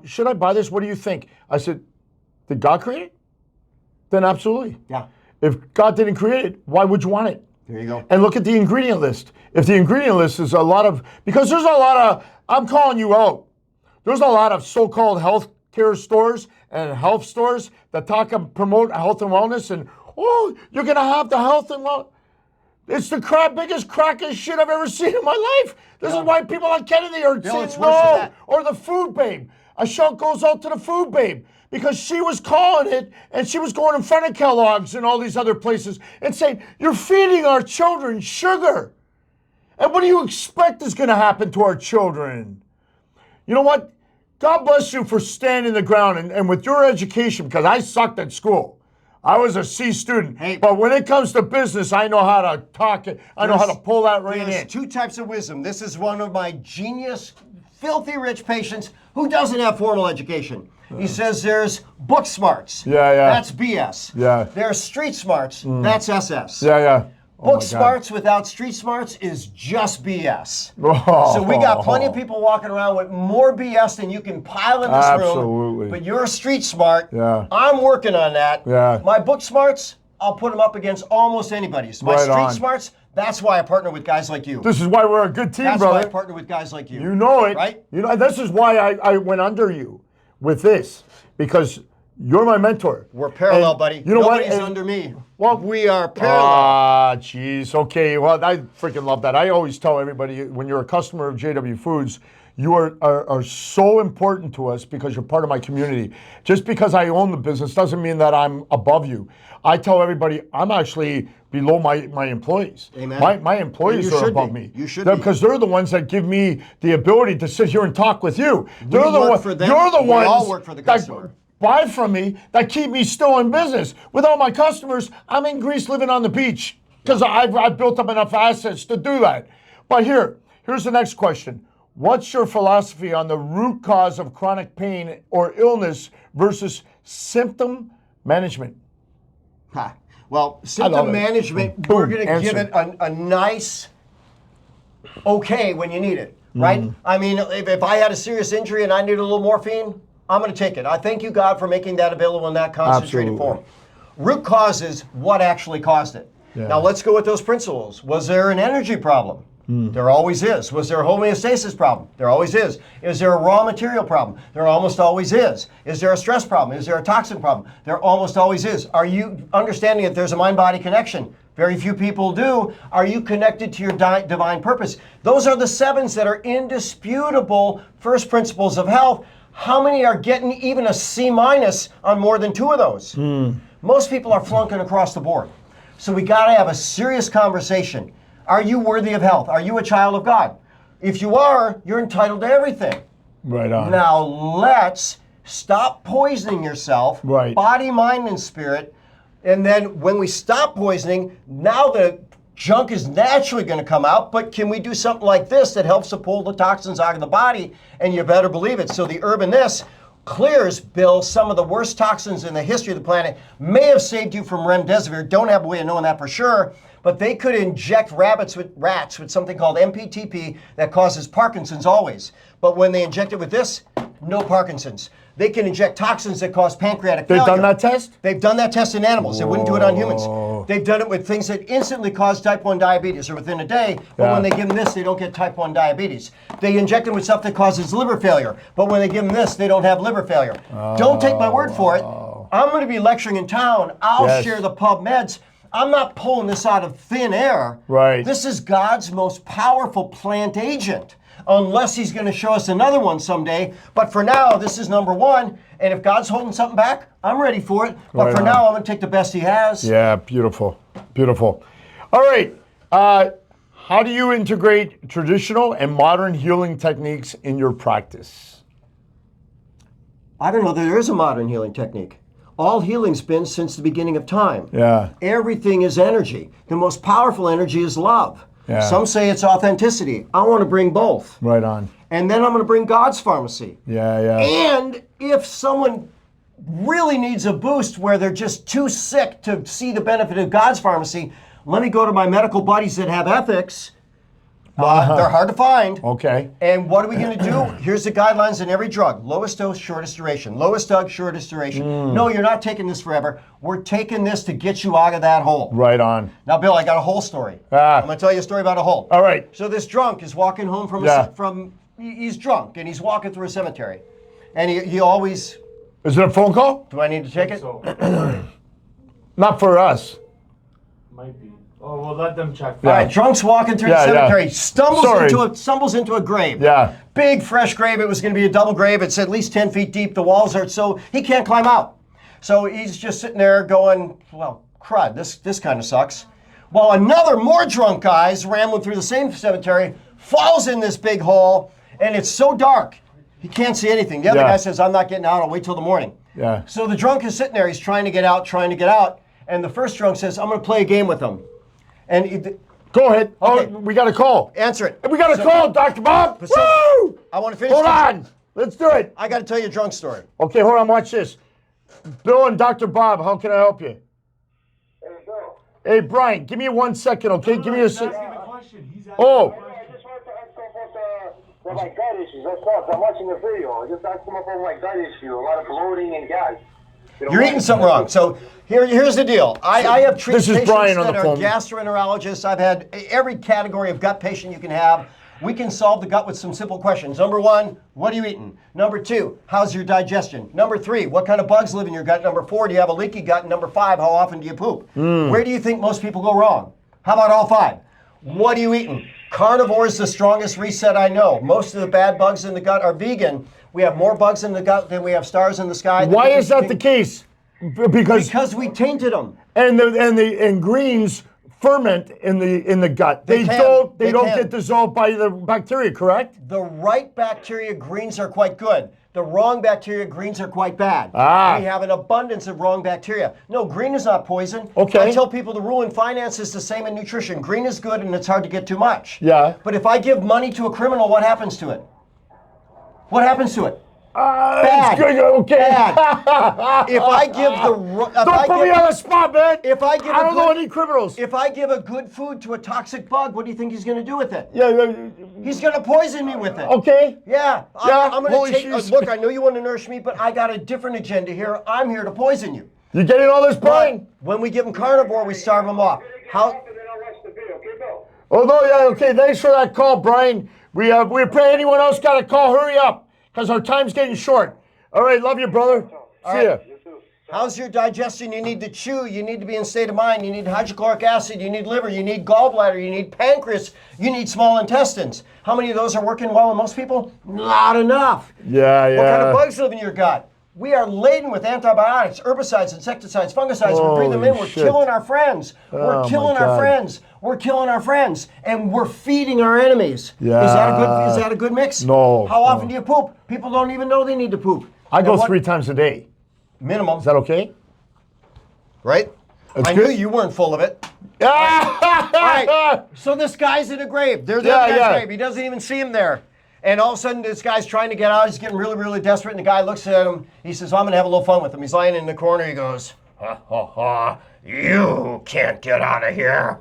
Speaker 1: should I buy this? What do you think? I said, did God create it? Then absolutely.
Speaker 2: Yeah.
Speaker 1: If God didn't create it, why would you want it?
Speaker 2: There you go.
Speaker 1: And look at the ingredient list. If the ingredient list is a lot of, because there's a lot of, I'm calling you out. There's a lot of so-called health care stores and health stores that talk and promote health and wellness and, oh, you're going to have the health and wellness. It's the biggest crackest shit I've ever seen in my life. This is why people on Kennedy are saying
Speaker 2: it's worse than
Speaker 1: no.
Speaker 2: that.
Speaker 1: Or the food babe. A shout goes out to the food babe because she was calling it and she was going in front of Kellogg's and all these other places and saying, you're feeding our children sugar. And what do you expect is going to happen to our children? You know what? God bless you for standing the ground and with your education, because I sucked at school. I was a C student.
Speaker 2: Hey.
Speaker 1: But when it comes to business, I know how to talk it. I know how to pull that right
Speaker 2: There's
Speaker 1: in.
Speaker 2: 2 types of wisdom. This is one of my genius, filthy rich patients who doesn't have formal education. He says there's book smarts.
Speaker 1: Yeah.
Speaker 2: That's BS.
Speaker 1: Yeah.
Speaker 2: There's street smarts. That's SS.
Speaker 1: Yeah. Oh
Speaker 2: Book
Speaker 1: my God.
Speaker 2: smarts without street smarts is just BS.
Speaker 1: Oh.
Speaker 2: So we got plenty of people walking around with more BS than you can pile in this
Speaker 1: Absolutely.
Speaker 2: room. But you're street smart.
Speaker 1: Yeah.
Speaker 2: I'm working on that.
Speaker 1: Yeah.
Speaker 2: My book smarts, I'll put them up against almost anybody's. My
Speaker 1: Right
Speaker 2: street
Speaker 1: on.
Speaker 2: smarts, that's why I partner with guys like you.
Speaker 1: This is why we're a good team,
Speaker 2: That's
Speaker 1: brother.
Speaker 2: why I partner with guys like you.
Speaker 1: You know it.
Speaker 2: Right?
Speaker 1: You know, this is why I went under you with this, because You're my mentor.
Speaker 2: We're parallel,
Speaker 1: And
Speaker 2: buddy.
Speaker 1: You know
Speaker 2: Nobody's
Speaker 1: what? And-
Speaker 2: under me.
Speaker 1: Well,
Speaker 2: We are parallel.
Speaker 1: Ah, jeez. Okay. Well, I freaking love that. I always tell everybody when you're a customer of JW Foods, you are so important to us because you're part of my community. Just because I own the business doesn't mean that I'm above you. I tell everybody I'm actually below my employees.
Speaker 2: Amen.
Speaker 1: My employees
Speaker 2: And you
Speaker 1: are
Speaker 2: should
Speaker 1: above
Speaker 2: be.
Speaker 1: me.
Speaker 2: You should be.
Speaker 1: Because they're the ones that give me the ability to sit here and talk with you. They're the
Speaker 2: work
Speaker 1: ones.
Speaker 2: for them.
Speaker 1: You're the
Speaker 2: We
Speaker 1: ones
Speaker 2: all work for the
Speaker 1: that
Speaker 2: customer.
Speaker 1: buy from me that keep me still in business. Without my customers, I'm in Greece living on the beach because I've built up enough assets to do that. But here's the next question. What's your philosophy on the root cause of chronic pain or illness versus symptom management?
Speaker 2: Ha. Well,
Speaker 1: love
Speaker 2: symptom
Speaker 1: it.
Speaker 2: management,
Speaker 1: Boom,
Speaker 2: we're going to give
Speaker 1: answer.
Speaker 2: it a nice okay when you need it, right?
Speaker 1: Mm-hmm.
Speaker 2: I mean, if I had a serious injury and I needed a little morphine, I'm going to take it. I thank you, God, for making that available in that concentrated
Speaker 1: Absolutely.
Speaker 2: form. Root cause is what actually caused it.
Speaker 1: Yeah.
Speaker 2: Now, let's go with those principles. Was there an energy problem? There always is. Was there a homeostasis problem? There always is. Is there a raw material problem? There almost always is. Is there a stress problem? Is there a toxin problem? There almost always is. Are you understanding that there's a mind-body connection? Very few people do. Are you connected to your divine purpose? Those are the sevens that are indisputable first principles of health. How many are getting even a C- on more than two of those? Most people are flunking across the board. So we got to have a serious conversation. Are you worthy of health? Are you a child of God? If you are, you're entitled to everything.
Speaker 1: Right on.
Speaker 2: Now let's stop poisoning yourself,
Speaker 1: Right.
Speaker 2: body, mind, and spirit. And then when we stop poisoning, now the junk is naturally going to come out. But can we do something like this that helps to pull the toxins out of the body? And you better believe it. So the herb in this clears, Bill, some of the worst toxins in the history of the planet. May have saved you from remdesivir. Don't have a way of knowing that for sure. But they could inject rats with something called MPTP that causes Parkinson's always. But when they inject it with this, no Parkinson's. They can inject toxins that cause pancreatic failure.
Speaker 1: They've done that test?
Speaker 2: They've done that test in animals. They wouldn't do it on humans. They've done it with things that instantly cause type 1 diabetes or within a day. But
Speaker 1: Yeah.
Speaker 2: when they give them this, they don't get type 1 diabetes. They inject them with stuff that causes liver failure. But when they give them this, they don't have liver failure. Don't take my word for it. I'm going to be lecturing in town. I'll
Speaker 1: Yes.
Speaker 2: share the PubMeds. I'm not pulling this out of thin air.
Speaker 1: Right.
Speaker 2: This is God's most powerful plant agent. Unless he's going to show us another one someday. But for now, this is number one. And if God's holding something back, I'm ready for it. But
Speaker 1: Right
Speaker 2: for
Speaker 1: on.
Speaker 2: now, I'm going to take the best he has.
Speaker 1: Yeah, beautiful. Beautiful. All right. How do you integrate traditional and modern healing techniques in your practice?
Speaker 2: I don't know that there is a modern healing technique. All healing's been since the beginning of time.
Speaker 1: Yeah.
Speaker 2: Everything is energy. The most powerful energy is love.
Speaker 1: Yeah.
Speaker 2: Some say it's authenticity. I want to bring both.
Speaker 1: Right on.
Speaker 2: And then I'm going to bring God's pharmacy.
Speaker 1: Yeah.
Speaker 2: And if someone really needs a boost where they're just too sick to see the benefit of God's pharmacy, let me go to my medical buddies that have ethics. They're hard to find.
Speaker 1: Okay.
Speaker 2: And what are we going to do? Here's the guidelines in every drug. Lowest dose, shortest duration. Lowest dose, shortest duration. No, you're not taking this forever. We're taking this to get you out of that hole.
Speaker 1: Right on.
Speaker 2: Now, Bill, I got a whole story.
Speaker 1: Ah.
Speaker 2: I'm going to tell you a story about a hole.
Speaker 1: All right.
Speaker 2: So this drunk is walking home he's drunk, and he's walking through a cemetery. And he always,
Speaker 1: Is it a phone call?
Speaker 2: do I need to take it?
Speaker 3: So,
Speaker 1: Not for us.
Speaker 3: might be. Oh, we'll let them check.
Speaker 2: All right, drunk's walking through
Speaker 1: Yeah,
Speaker 2: the cemetery.
Speaker 1: yeah.
Speaker 2: Stumbles into a grave.
Speaker 1: Yeah.
Speaker 2: Big, fresh grave. It was going to be a double grave. It's at least 10 feet deep. The walls are so he can't climb out. So he's just sitting there going, well, crud, this kind of sucks. While another more drunk guy's rambling through the same cemetery, falls in this big hole, and it's so dark, he can't see anything. The other
Speaker 1: Yeah.
Speaker 2: guy says, I'm not getting out. I'll wait till the morning.
Speaker 1: Yeah.
Speaker 2: So the drunk is sitting there. He's trying to get out. And the first drunk says, I'm going to play a game with him. And
Speaker 1: Go ahead.
Speaker 2: Okay.
Speaker 1: Oh, we got a call.
Speaker 2: answer it.
Speaker 1: We got a call, Dr. Bob.
Speaker 2: So-
Speaker 1: Woo!
Speaker 2: I want to finish.
Speaker 1: Hold
Speaker 2: this.
Speaker 1: on. Let's do it.
Speaker 2: I got to tell you a drunk story.
Speaker 1: Okay, hold on. Watch this. Bill and Dr. Bob, how can I help you? Hey, Brian, give me 1 second, okay? Give me a
Speaker 3: He's
Speaker 1: second.
Speaker 3: asking the question. He's asking
Speaker 1: Oh.
Speaker 3: the question.
Speaker 5: I just wanted to ask about my gut issues. That's all. I'm watching the video. I just asked him about my gut issue. A lot of bloating and gas.
Speaker 2: You're eating something wrong. So here's the deal. I have treated
Speaker 1: This is
Speaker 2: patients
Speaker 1: Brian on
Speaker 2: that
Speaker 1: the
Speaker 2: are
Speaker 1: phone.
Speaker 2: gastroenterologists. I've had every category of gut patient you can have. We can solve the gut with some simple questions. Number 1, what are you eating? Number 2, how's your digestion? Number 3, what kind of bugs live in your gut? Number 4, do you have a leaky gut? And number 5, how often do you poop? Where do you think most people go wrong? How about all 5? What are you eating? Carnivore is the strongest reset I know. Most of the bad bugs in the gut are vegan. We have more bugs in the gut than we have stars in the sky.
Speaker 1: Why is that the case?
Speaker 2: Because we tainted them.
Speaker 1: And greens ferment in the gut. They don't get dissolved by the bacteria, correct?
Speaker 2: The right bacteria, greens are quite good. The wrong bacteria, greens are quite bad. We have an abundance of wrong bacteria. No, green is not poison.
Speaker 1: Okay.
Speaker 2: I tell people the rule in finance is the same in nutrition. Green is good and it's hard to get too much.
Speaker 1: Yeah.
Speaker 2: But if I give money to a criminal, what happens to it? What happens to it?
Speaker 1: Bad. It's good. Okay.
Speaker 2: Bad. If I give the
Speaker 1: don't put me on the spot, man.
Speaker 2: I
Speaker 1: don't know any criminals.
Speaker 2: If I give a good food to a toxic bug, what do you think he's going to do with it?
Speaker 1: Yeah.
Speaker 2: He's going to poison me with it.
Speaker 1: Okay.
Speaker 2: Yeah.
Speaker 1: Yeah.
Speaker 2: I'm going to take. Look, I know you want to nourish me, but I got a different agenda here. I'm here to poison you.
Speaker 1: You're getting all this brain.
Speaker 2: When we give them carnivore, we starve them off. How?
Speaker 1: Oh no, yeah, okay. Thanks for that call, Brian. We pray anyone else got a call. Hurry up, because our time's getting short. All right, love you, brother. See ya.
Speaker 2: How's your digestion? You need to chew. You need to be in state of mind. You need hydrochloric acid. You need liver. You need gallbladder. You need pancreas. You need small intestines. How many of those are working well in most people? Not enough.
Speaker 1: Yeah.
Speaker 2: What kind of bugs live in your gut? We are laden with antibiotics, herbicides, insecticides, fungicides. We breathe them in. We're killing our friends. We're killing our friends. We're killing our friends, and we're feeding our enemies.
Speaker 1: Yeah.
Speaker 2: Is that a good mix?
Speaker 1: No.
Speaker 2: How often do you poop? People don't even know they need to poop.
Speaker 1: I go 3 times a day.
Speaker 2: Minimum.
Speaker 1: Is that okay?
Speaker 2: Right? I knew you weren't full of it. All right. So this guy's in a grave. There's the other guy's grave. He doesn't even see him there. And all of a sudden, this guy's trying to get out. He's getting really, really desperate. And the guy looks at him. He says, I'm going to have a little fun with him. He's lying in the corner. He goes, ha, ha, ha. You can't get out of here.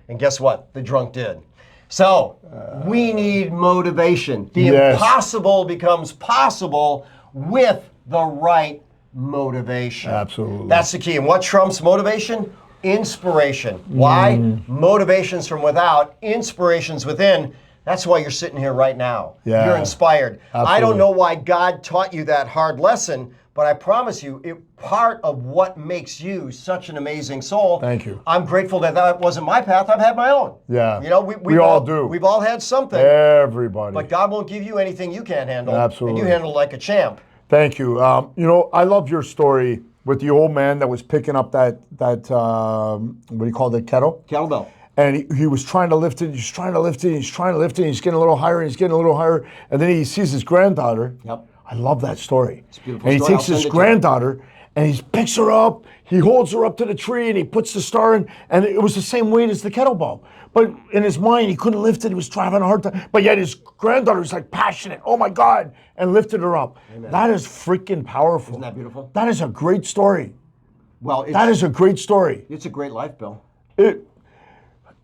Speaker 2: And guess what? The drunk did. So we need motivation. The impossible becomes possible with the right motivation.
Speaker 1: Absolutely.
Speaker 2: That's the key. And what trumps motivation? Inspiration. Why? Motivation's from without, inspiration's within. That's why you're sitting here right now.
Speaker 1: Yeah.
Speaker 2: You're inspired.
Speaker 1: Absolutely.
Speaker 2: I don't know why God taught you that hard lesson, but I promise you, part of what makes you such an amazing soul.
Speaker 1: Thank you.
Speaker 2: I'm grateful that wasn't my path. I've had my own.
Speaker 1: Yeah.
Speaker 2: You know,
Speaker 1: we all do.
Speaker 2: We've all had something.
Speaker 1: Everybody.
Speaker 2: But God won't give you anything you can't handle.
Speaker 1: Absolutely.
Speaker 2: And you handle it like a champ.
Speaker 1: Thank you. You know, I love your story with the old man that was picking up that what do you call it,
Speaker 2: Kettlebell.
Speaker 1: And he was trying to lift it. He's trying to lift it. He's trying to lift it. He's getting a little higher. And he's getting a little higher. And then he sees his granddaughter.
Speaker 2: Yep.
Speaker 1: I love that story.
Speaker 2: It's a beautiful
Speaker 1: and he
Speaker 2: story.
Speaker 1: takes his granddaughter and he picks her up. He holds her up to the tree and he puts the star in. And it was the same weight as the kettlebell. But in his mind, he couldn't lift it. He was having a hard time. But yet his granddaughter was like passionate. Oh my God. And lifted her up.
Speaker 2: Amen.
Speaker 1: That is freaking powerful.
Speaker 2: Isn't that beautiful?
Speaker 1: That is a great story.
Speaker 2: Well,
Speaker 1: that is a great story.
Speaker 2: It's a great life, Bill.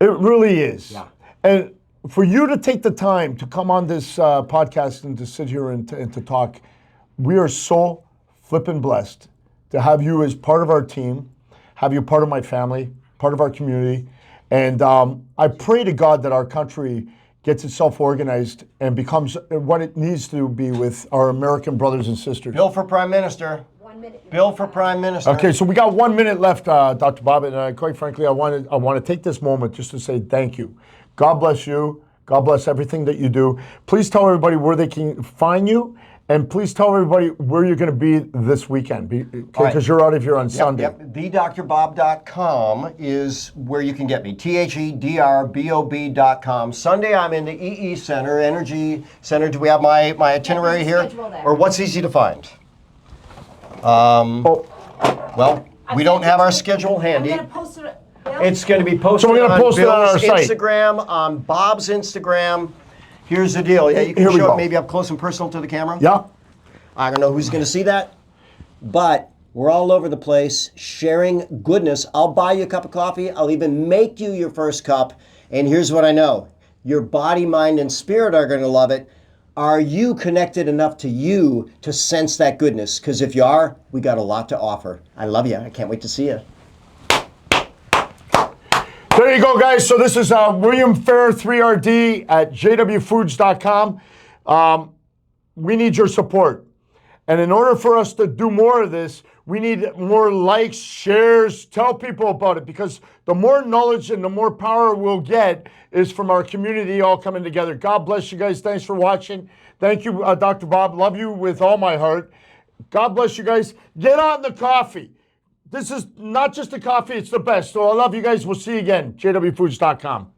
Speaker 1: It really is.
Speaker 2: Yeah.
Speaker 1: And for you to take the time to come on this podcast and to sit here and to talk, we are so flippin' blessed to have you as part of our team, have you part of my family, part of our community. And I pray to God that our country gets itself organized and becomes what it needs to be with our American brothers and sisters.
Speaker 2: Bill for Prime Minister.
Speaker 4: 1 minute.
Speaker 2: Bill for Prime Minister.
Speaker 1: Okay, so we got 1 minute left, Dr. Bob, and quite frankly, I want to take this moment just to say thank you. God bless you. God bless everything that you do. Please tell everybody where they can find you, and please tell everybody where you're going to be this weekend, because you're out of here on Sunday.
Speaker 2: Yep. TheDrBob.com is where you can get me. TheDrBob.com. Sunday, I'm in the EE Center, Energy Center. Do we have my itinerary here? Or what's easy to find? Well, we don't have our schedule handy.
Speaker 4: I'm gonna post it. Bill?
Speaker 2: It's going to be posted
Speaker 1: So we're gonna
Speaker 2: on
Speaker 1: post it on our
Speaker 2: Bill's
Speaker 1: site.
Speaker 2: Instagram, on Bob's Instagram. Here's the deal. Yeah, you can
Speaker 1: Here we
Speaker 2: show
Speaker 1: go.
Speaker 2: it maybe up close and personal to the camera.
Speaker 1: Yeah.
Speaker 2: I don't know who's going to see that, but we're all over the place sharing goodness. I'll buy you a cup of coffee. I'll even make you your first cup. And here's what I know. Your body, mind, and spirit are going to love it. Are you connected enough to you to sense that goodness? Because if you are, we got a lot to offer. I love you. I can't wait to see you.
Speaker 1: There you go, guys. So this is William Fair 3RD at jwfoods.com. We need your support. And in order for us to do more of this, we need more likes, shares, tell people about it, because the more knowledge and the more power we'll get is from our community all coming together. God bless you guys. Thanks for watching. Thank you, Dr. Bob. Love you with all my heart. God bless you guys. Get on the coffee. This is not just the coffee, it's the best. So I love you guys. We'll see you again. jwfoods.com.